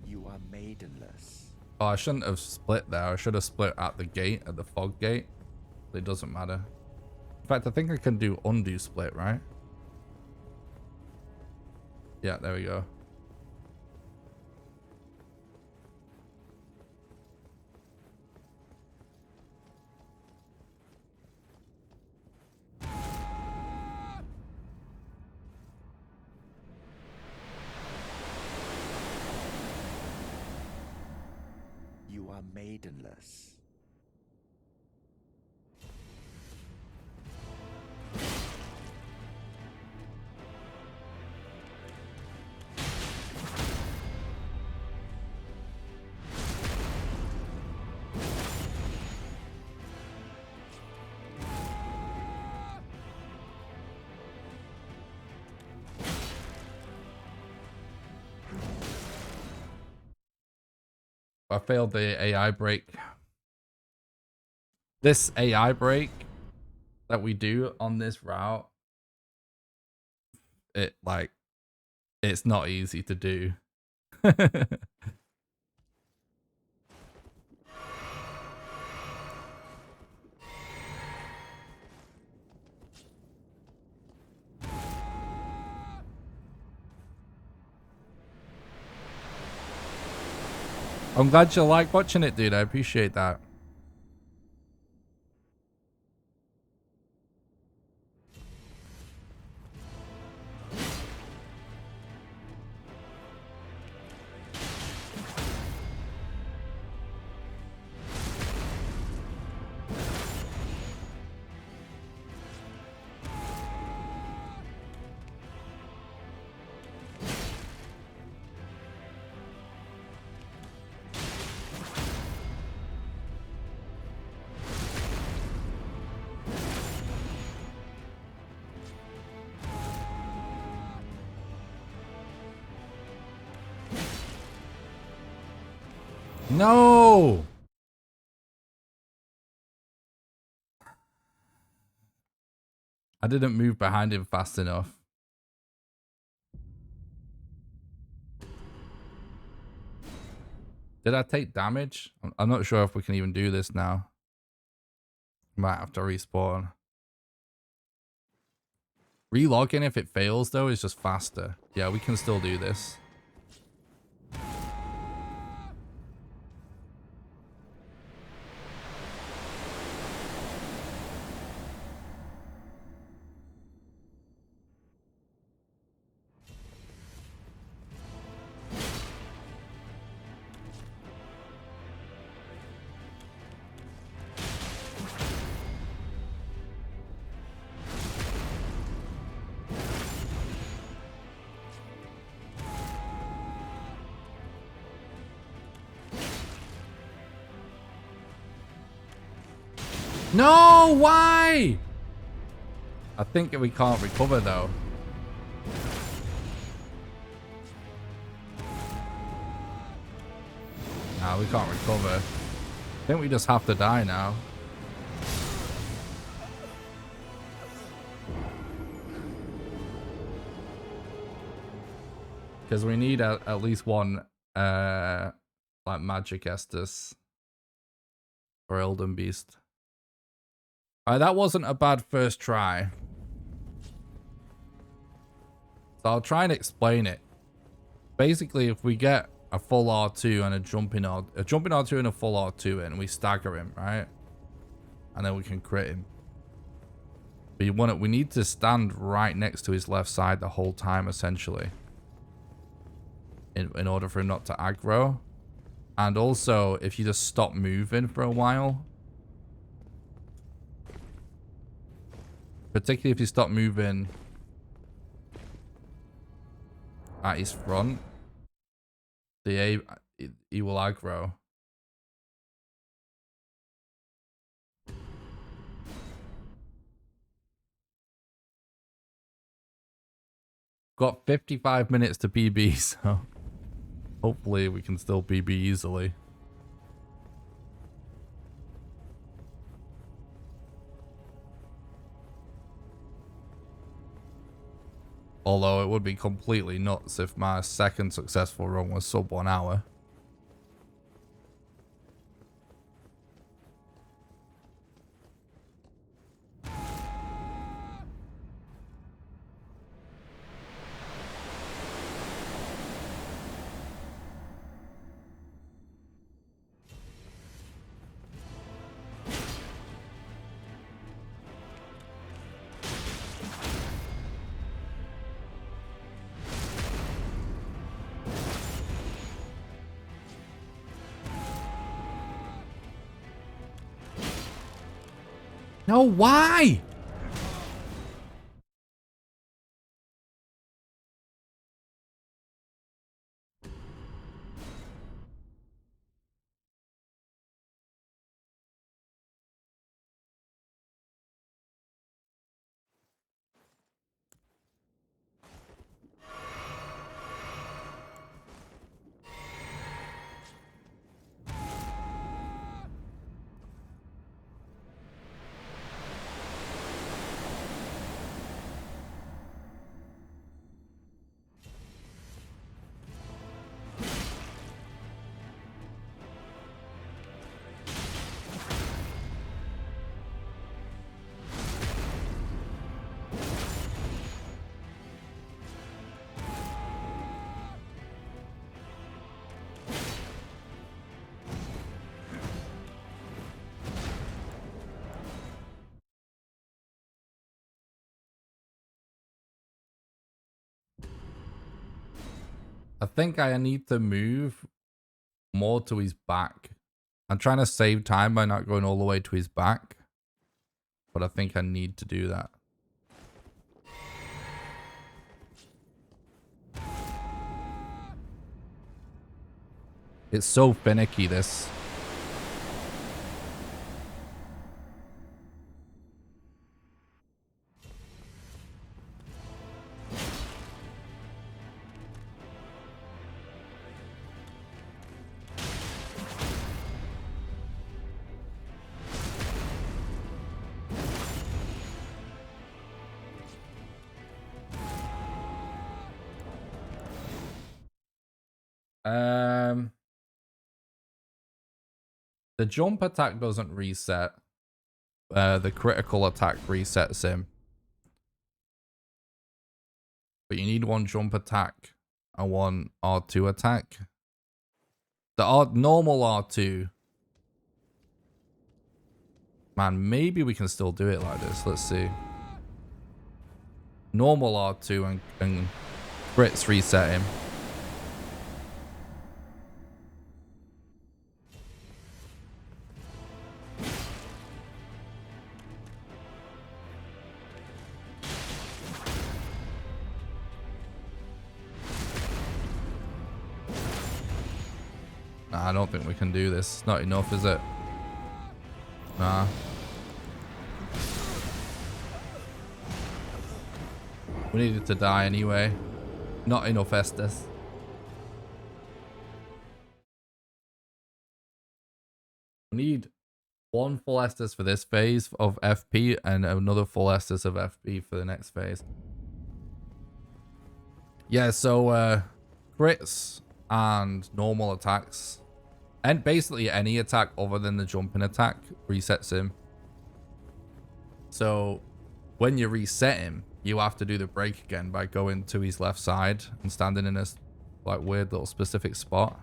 You are maidenless. Oh, I shouldn't have split there. I should have split at the gate, at the fog gate. But it doesn't matter. In fact, I think I can do undo split, right? Yeah, there we go. You are maidenless. I failed the AI break. This AI break that we do on this route, it's not easy to do. I'm glad you like watching it, dude. I appreciate that. No! I didn't move behind him fast enough. Did I take damage? I'm not sure if we can even do this now. Might have to respawn. Relogging if it fails though is just faster. Yeah, we can still do this. No, why? I think we can't recover though. Nah, we can't recover. I think we just have to die now. Because we need at least one like magic Estus for Elden Beast. Alright, that wasn't a bad first try. So I'll try and explain it. Basically, if we get a full R2 and a jumping R2 and a full R2 in, we stagger him, right? And then we can crit him. But we need to stand right next to his left side the whole time, essentially. In order for him not to aggro. And also, if you just stop moving for a while. Particularly if you stop moving at his front. He will aggro. Got 55 minutes to PB, so hopefully we can still PB easily. Although it would be completely nuts if my second successful run was sub 1 hour. No, why? I think I need to move more to his back. I'm trying to save time by not going all the way to his back, but I think I need to do that. It's so finicky, this. The jump attack doesn't reset. The critical attack resets him. But you need one jump attack and one R2 attack. The normal R2. Man, maybe we can still do it like this. Let's see. Normal R2 and crits reset him. Nah, I don't think we can do this. Not enough, is it? Nah. We needed to die anyway. Not enough Estus. We need one full Estus for this phase of FP and another full Estus of FP for the next phase. Yeah, so crits and normal attacks, and basically any attack other than the jumping attack, resets him. So when you reset him, you have to do the break again by going to his left side and standing in a like weird little specific spot.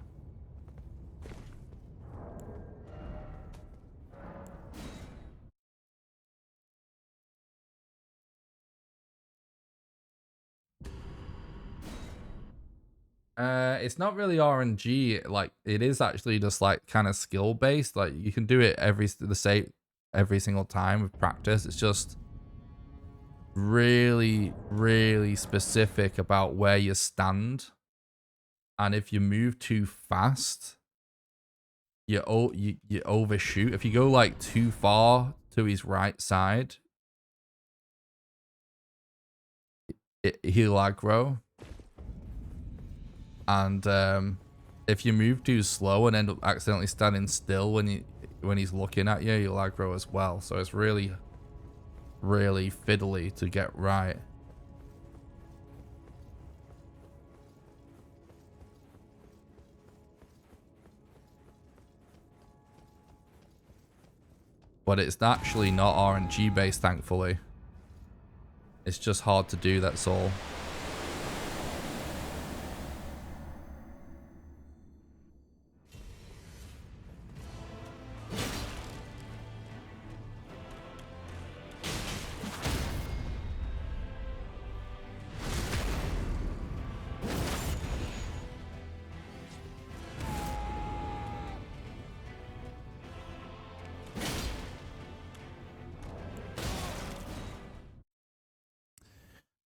It's not really RNG. Like, it is actually just like kind of skill based. Like, you can do it every single time with practice. It's just really, really specific about where you stand, and if you move too fast, you overshoot. If you go like too far to his right side, he'll aggro. And if you move too slow and end up accidentally standing still when he's looking at you, you'll aggro as well. So it's really, really fiddly to get right. But it's actually not RNG based, thankfully. It's just hard to do, that's all.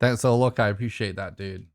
Thanks for the look, I appreciate that, dude.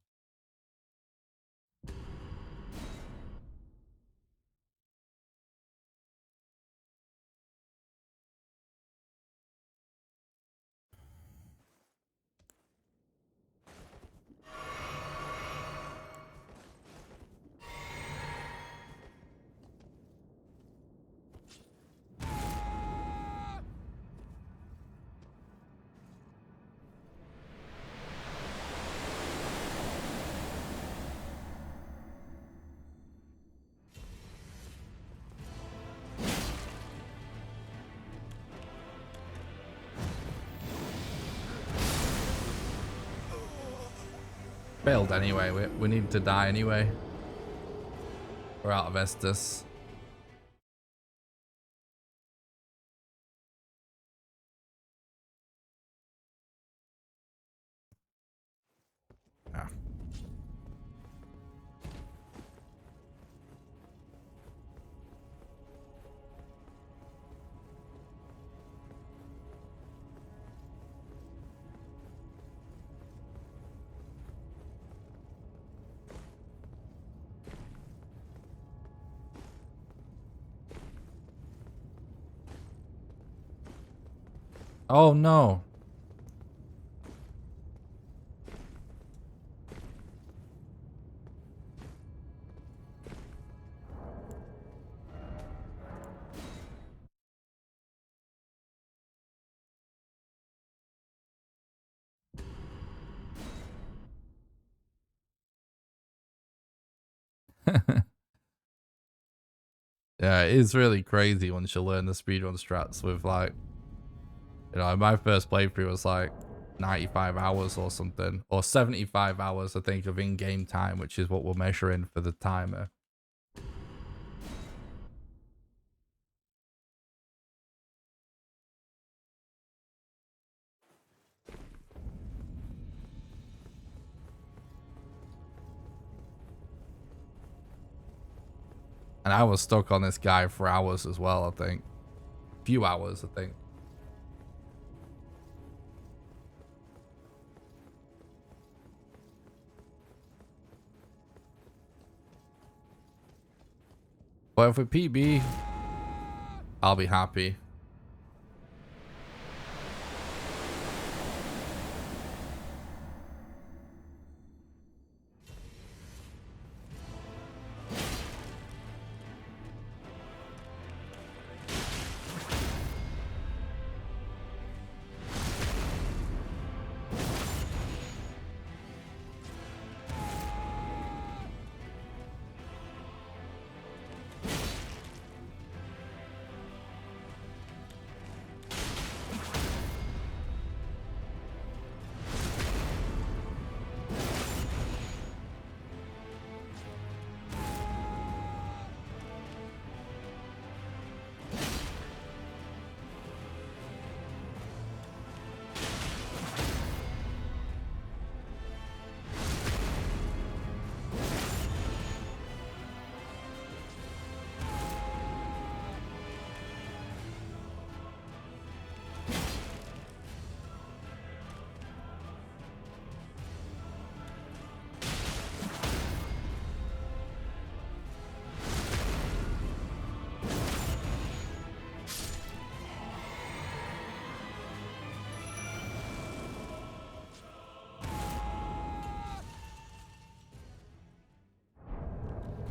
Failed anyway. We need to die anyway. We're out of Estus. Yeah. Oh no. Yeah, it is really crazy once you learn the speedrun strats with, like, you know, my first playthrough was like 95 hours or something, or 75 hours, I think, of in-game time, which is what we're measuring for the timer. And I was stuck on this guy for hours as well, I think. Few hours, I think. But if we PB, I'll be happy.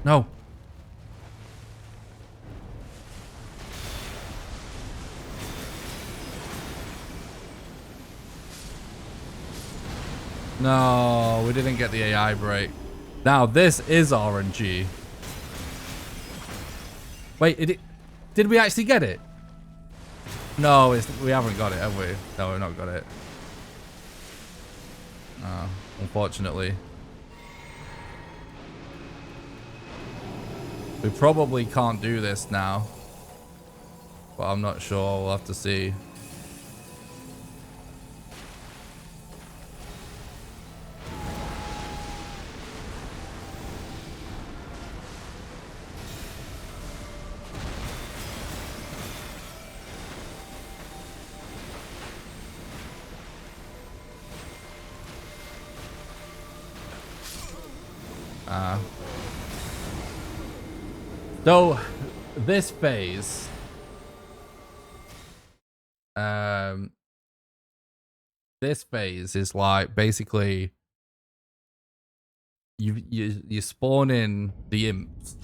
No. No, we didn't get the AI break. Now this is RNG. Wait, did we actually get it? No, we haven't got it, have we? No, we've not got it. Unfortunately. We probably can't do this now. But I'm not sure. We'll have to see. So this phase, is like basically you spawn in the imps,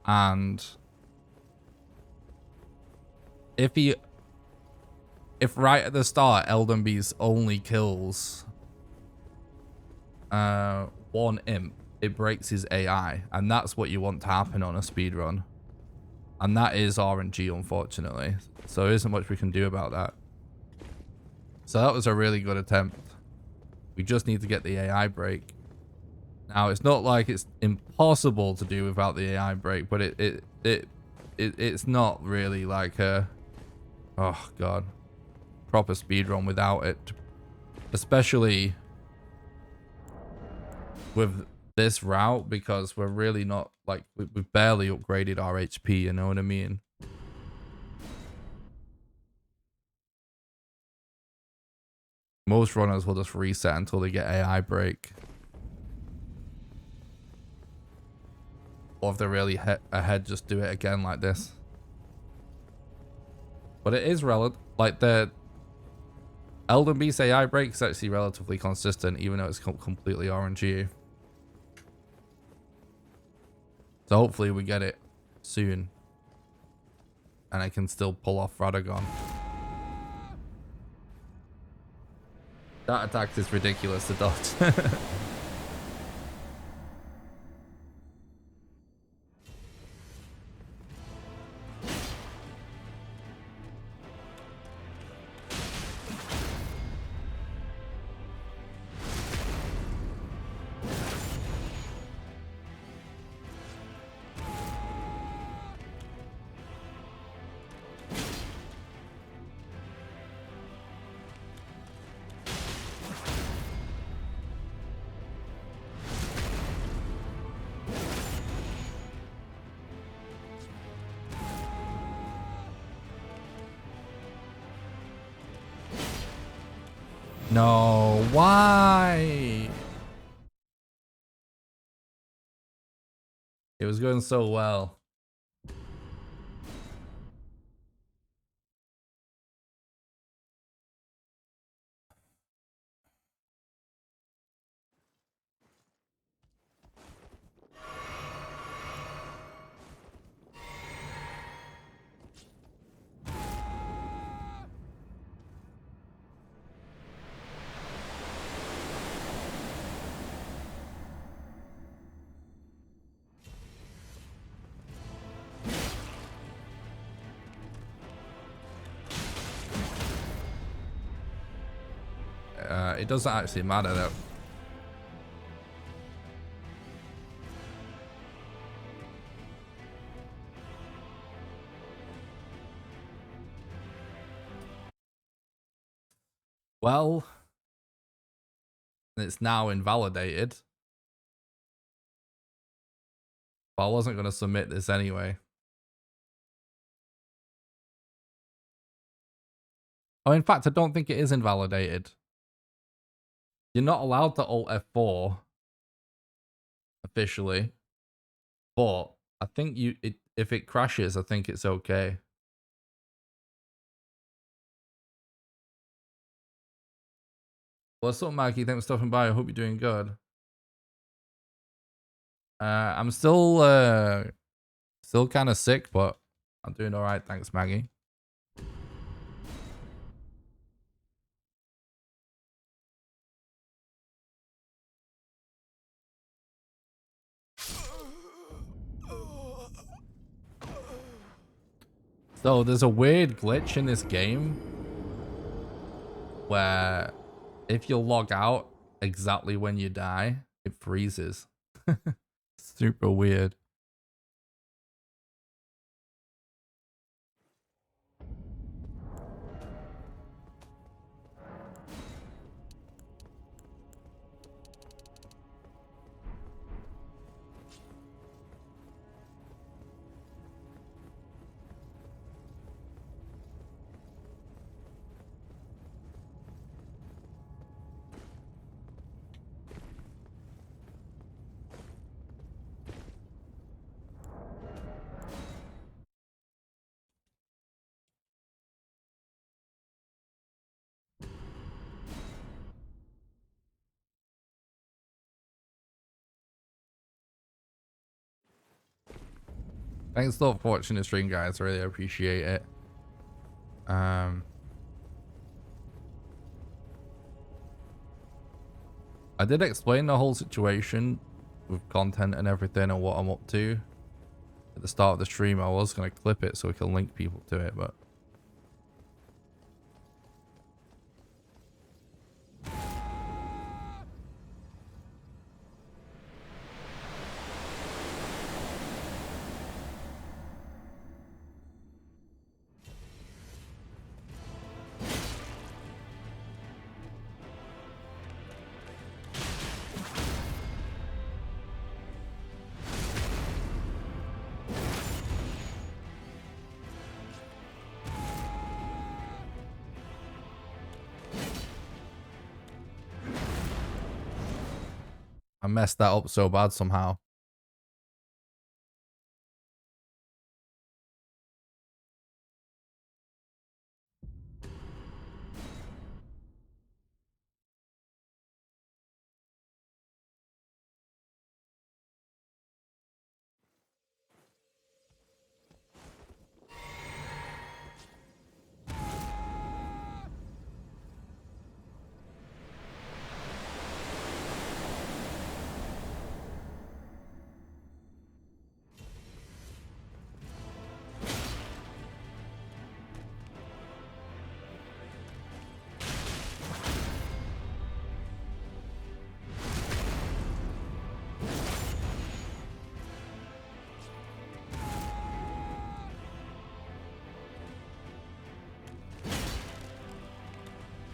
and if right at the start Elden Beast only kills one imp, it breaks his AI, and that's what you want to happen on a speedrun. And that is RNG, unfortunately. So there isn't much we can do about that. So that was a really good attempt. We just need to get the AI break. Now, it's not like it's impossible to do without the AI break, but it's not really like a, oh god, proper speedrun without it. Especially with this route, because we're really not, like, we've barely upgraded our HP, you know what I mean? Most runners will just reset until they get AI break. Or if they're really ahead, just do it again like this. But it is relevant. Like, the Elden Beast AI break is actually relatively consistent, even though it's completely RNG. So hopefully we get it soon. And I can still pull off Radagon. That attack is ridiculous to dodge. No, why? It was going so well. It doesn't actually matter though. Well, it's now invalidated. But I wasn't going to submit this anyway. Oh, in fact, I don't think it is invalidated. You're not allowed to Alt F4 officially, but I think if it crashes, I think it's okay. What's up, Maggie? Thanks for stopping by. I hope you're doing good. I'm still kind of sick, but I'm doing all right. Thanks, Maggie. So there's a weird glitch in this game where if you log out exactly when you die, it freezes. Super weird. Thanks a lot for watching the stream, guys. I really appreciate it. I did explain the whole situation with content and everything and what I'm up to at the start of the stream. I was going to clip it so we can link people to it, but I messed that up so bad somehow.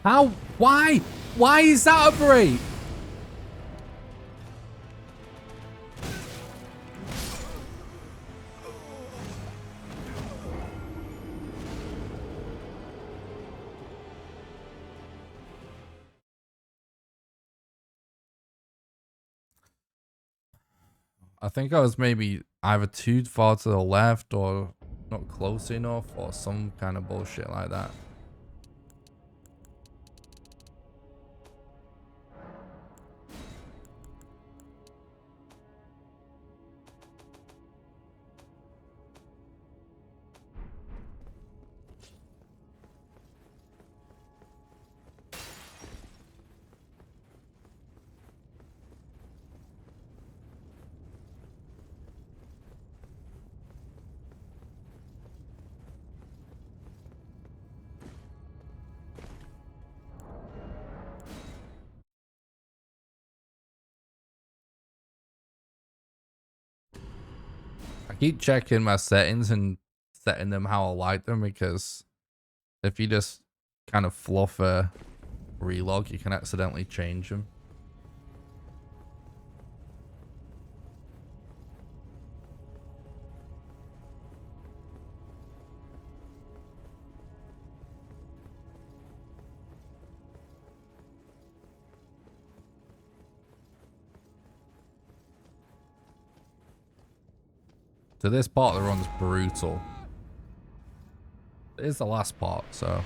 How? Why? Why is that a break? I think I was maybe either too far to the left or not close enough or some kind of bullshit like that. I keep checking my settings and setting them how I like them, because if you just kind of fluff a relog, you can accidentally change them. So this part of the run's brutal. It is the last part, so...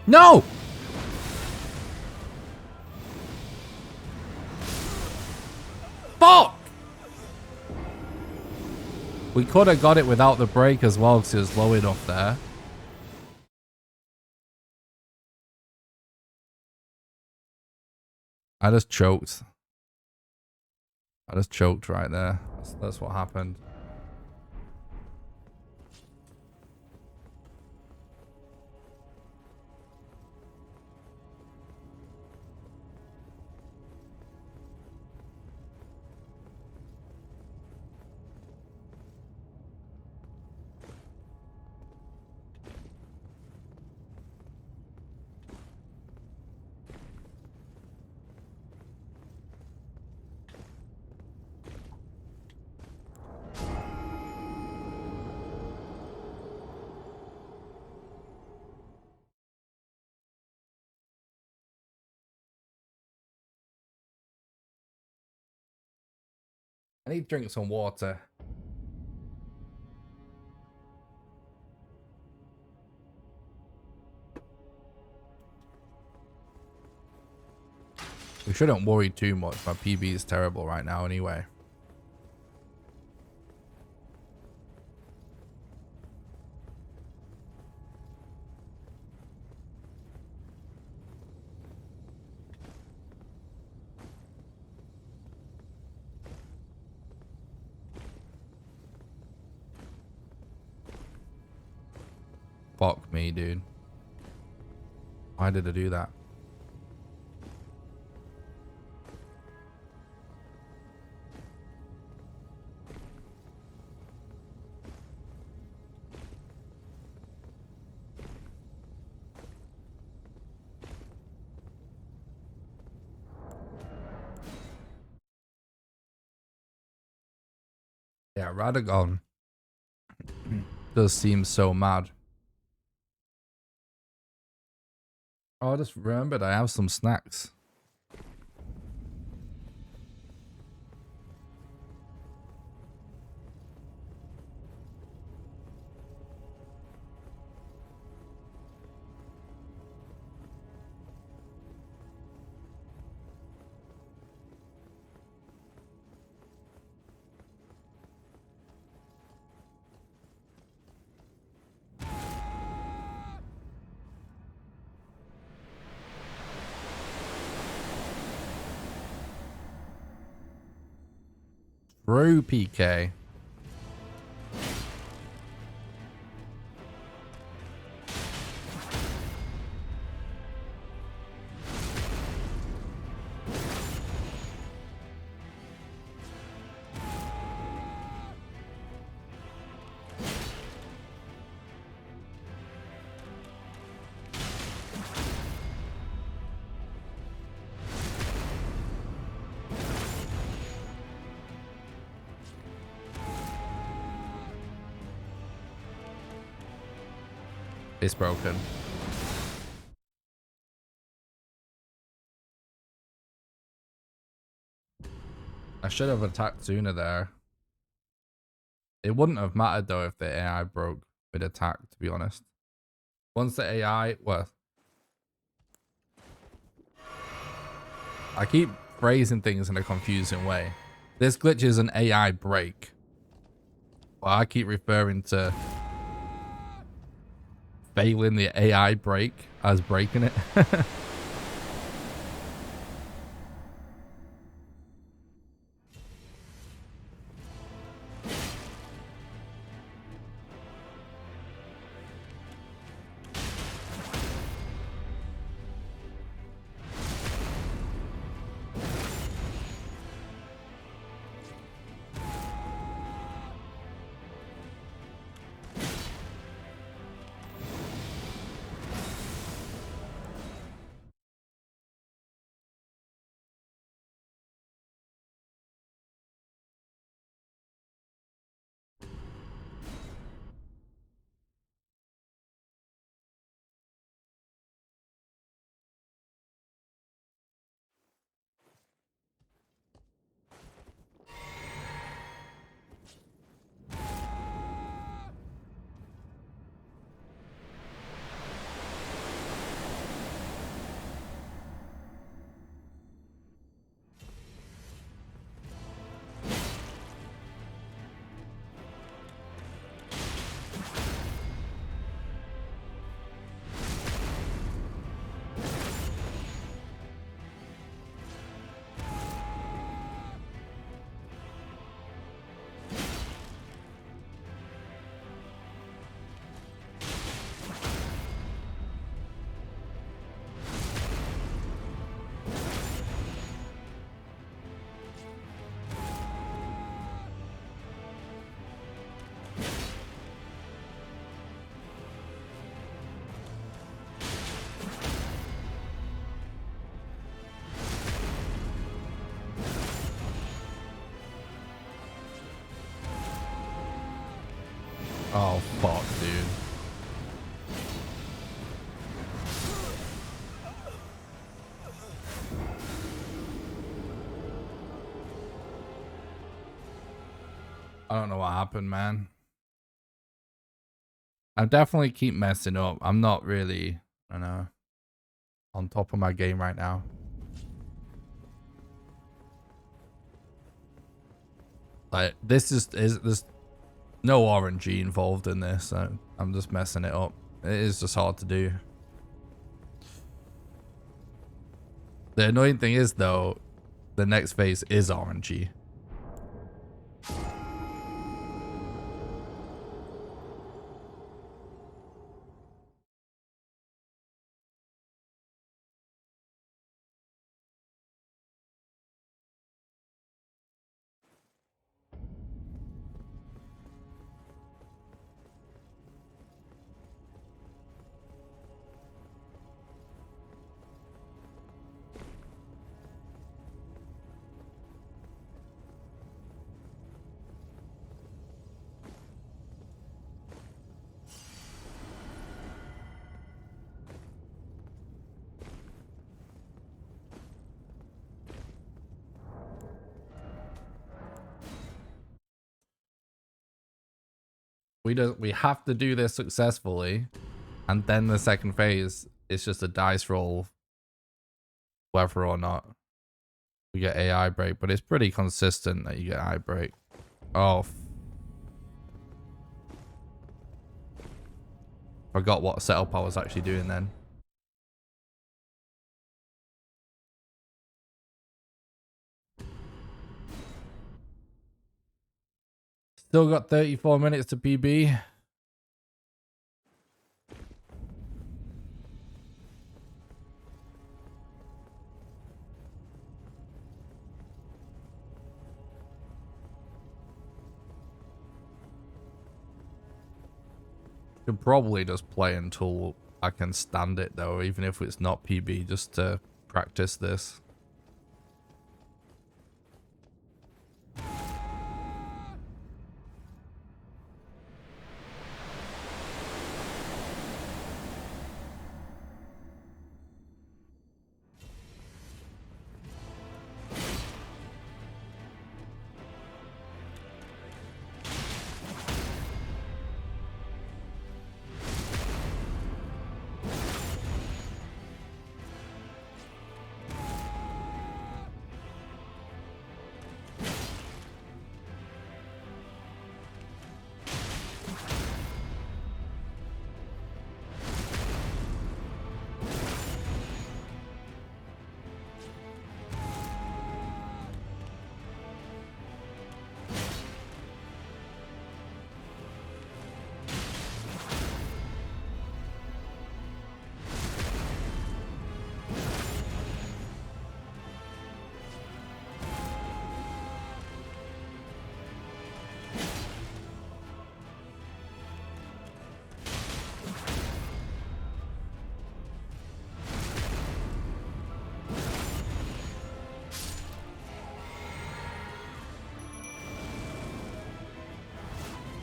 No! Fuck! We could have got it without the break as well because it was low enough there. I just choked. I just choked right there. That's what happened. I need to drink some water. We shouldn't worry too much. My PB is terrible right now anyway. Fuck me, dude. Why did I do that? Yeah, Radagon does seem so mad. Oh, I just remembered I have some snacks. Through PK. It's broken. I should have attacked sooner there. It wouldn't have mattered though if the AI broke with attack, to be honest. Once the AI, well, I keep phrasing things in a confusing way. This glitch is an AI break. Well, I keep referring to failing the AI break as breaking it. Oh, fuck, dude. I don't know what happened, man. I definitely keep messing up. I'm not really, I don't know, on top of my game right now. Like, there's no RNG involved in this. So I'm just messing it up. It is just hard to do. The annoying thing is, though, the next phase is RNG. We have to do this successfully, and then the second phase is just a dice roll whether or not we get AI break, but it's pretty consistent that you get AI break. Oh, forgot what setup I was actually doing then. Still got 34 minutes to PB. Should probably just play until I can stand it though, even if it's not PB, just to practice this.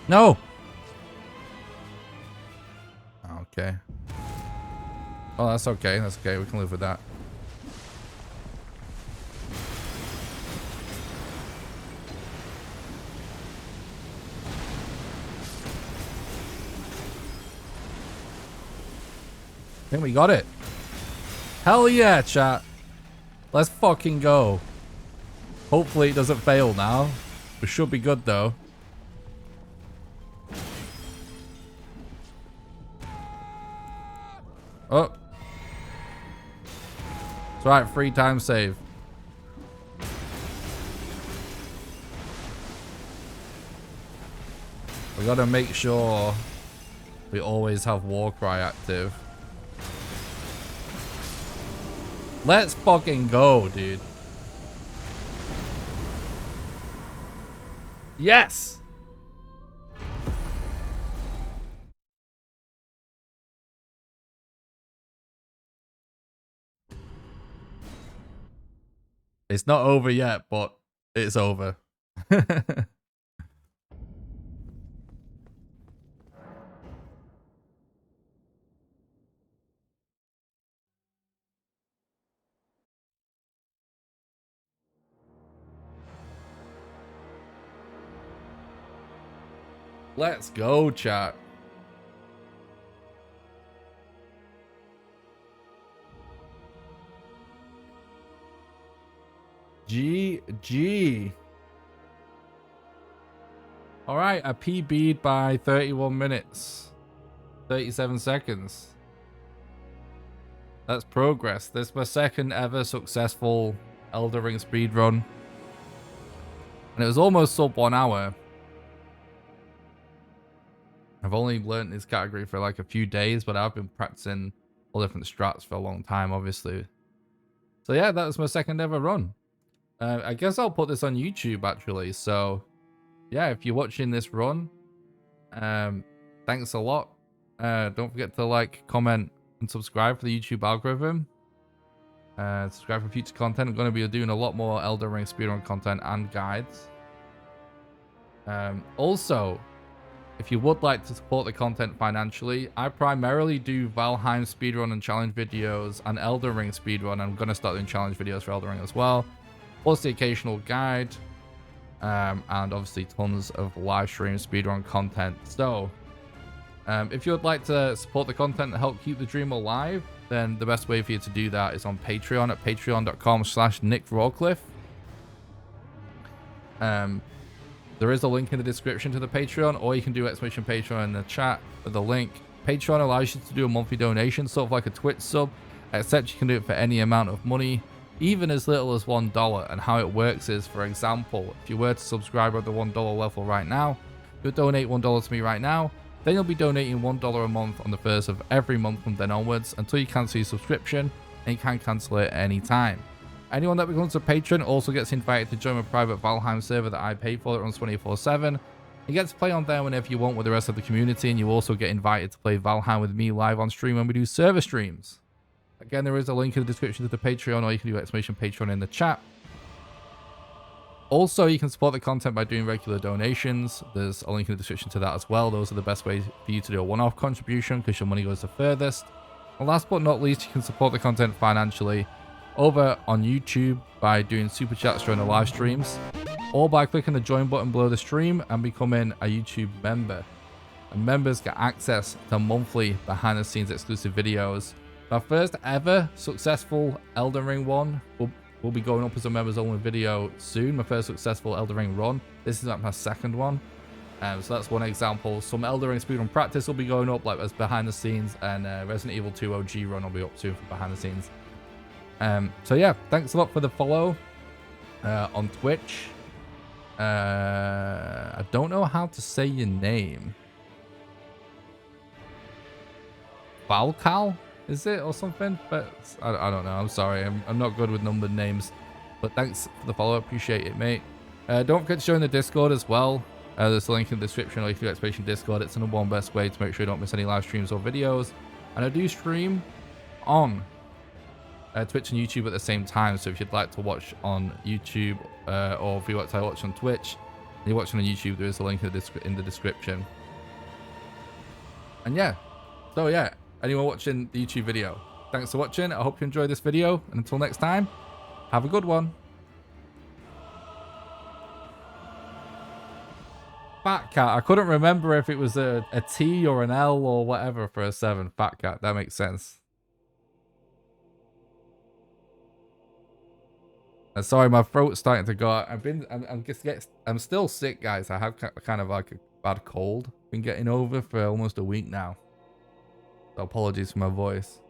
No! Okay. Oh, that's okay. That's okay. We can live with that. I think we got it. Hell yeah, chat. Let's fucking go. Hopefully it doesn't fail now. We should be good though. Oh. It's alright, free time save. We gotta make sure we always have Warcry active. Let's fucking go, dude. Yes! It's not over yet, but it's over. Let's go, chat. GG. All right, I PB'd by 31 minutes, 37 seconds. That's progress. This is my second ever successful Elden Ring speedrun. And it was almost sub 1 hour. I've only learned this category for like a few days, but I've been practicing all different strats for a long time, obviously. So yeah, that was my second ever run. I guess I'll put this on YouTube actually. So yeah, if you're watching this run, thanks a lot. Don't forget to like, comment, and subscribe for the YouTube algorithm. Subscribe for future content. I'm going to be doing a lot more Elden Ring speedrun content and guides. Also, if you would like to support the content financially, I primarily do Valheim speedrun and challenge videos and Elden Ring speedrun. I'm going to start doing challenge videos for Elden Ring as well. Plus the occasional guide. And obviously tons of live stream speedrun content. So, if you would like to support the content and help keep the dream alive, then the best way for you to do that is on Patreon at patreon.com/NickRawcliffe. There is a link in the description to the Patreon, or you can do !Patreon in the chat with the link. Patreon allows you to do a monthly donation, sort of like a Twitch sub, except you can do it for any amount of money, even as little as $1. And how it works is, for example, if you were to subscribe at the $1 level right now, you'll donate $1 to me right now, then you'll be donating $1 a month on the first of every month from then onwards until you cancel your subscription, and you can cancel it at any time. Anyone that becomes a patron also gets invited to join a private Valheim server that I pay for that runs 24/7. You get to play on there whenever you want with the rest of the community, and you also get invited to play Valheim with me live on stream when we do server streams. Again, there is a link in the description to the Patreon, or you can do !Patreon in the chat. Also, you can support the content by doing regular donations. There's a link in the description to that as well. Those are the best ways for you to do a one-off contribution because your money goes the furthest. And last but not least, you can support the content financially over on YouTube by doing super chats during the live streams, or by clicking the join button below the stream and becoming a YouTube member. And members get access to monthly behind the scenes exclusive videos. Our first ever successful Elden Ring one will be going up as a members only video soon. My first successful Elden Ring run. This is like my second one. So that's one example. Some Elden Ring speedrun practice will be going up like as behind the scenes, and Resident Evil 2 OG run will be up soon for behind the scenes. So yeah, thanks a lot for the follow on Twitch. I don't know how to say your name. Valcal, is it, or something? But I don't know. I'm sorry. I'm not good with numbered names. But thanks for the follow. Appreciate it, mate. Don't forget to join the Discord as well. There's a link in the description, or if you !Patreon Discord. It's the #1 best way to make sure you don't miss any live streams or videos. And I do stream on Twitch and YouTube at the same time. So if you'd like to watch on YouTube, or if you want to watch on Twitch and you're watching on YouTube, there is a link in the description. And yeah, so yeah, anyone watching the YouTube video, thanks for watching. I hope you enjoyed this video, and until next time, have a good one. Fat Cat. I couldn't remember if it was a T or an L or whatever for a 7. Fat Cat. That makes sense. Sorry, my throat's starting to go. I'm still sick, guys. I have kind of like a bad cold. Been getting over for almost a week now. So apologies for my voice.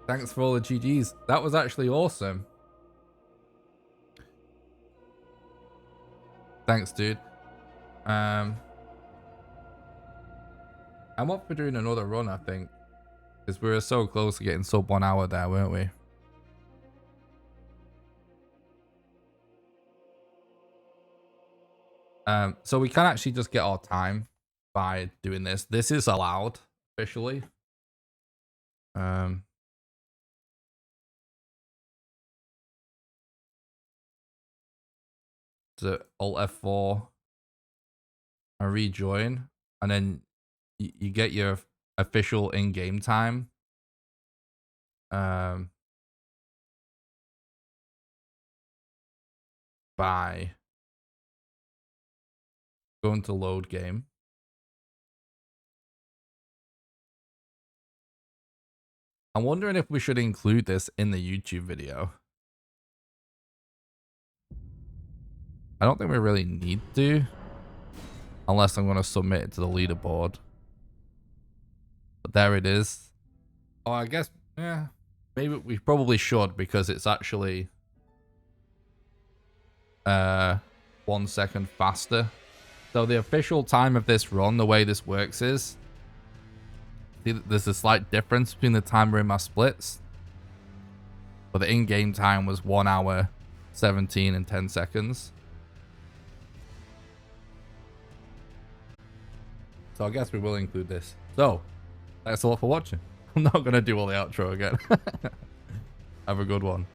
Thanks for all the GGs. That was actually awesome. Thanks, dude. I'm up for doing another run, I think. Because we were so close to getting sub 1 hour there, weren't we? So we can actually just get our time by doing this. This is allowed, officially. So Alt F4 and rejoin, and then you get your official in-game time. by going to load game. I'm wondering if we should include this in the YouTube video. I don't think we really need to, unless I'm going to submit it to the leaderboard. But there it is. Oh, I guess, yeah, maybe we probably should, because it's actually 1 second faster. So the official time of this run, the way this works is, there's a slight difference between the timer in my splits. But the in-game time was 1 hour, 17 and 10 seconds. So I guess we will include this. So, thanks a lot for watching. I'm not going to do all the outro again. Have a good one.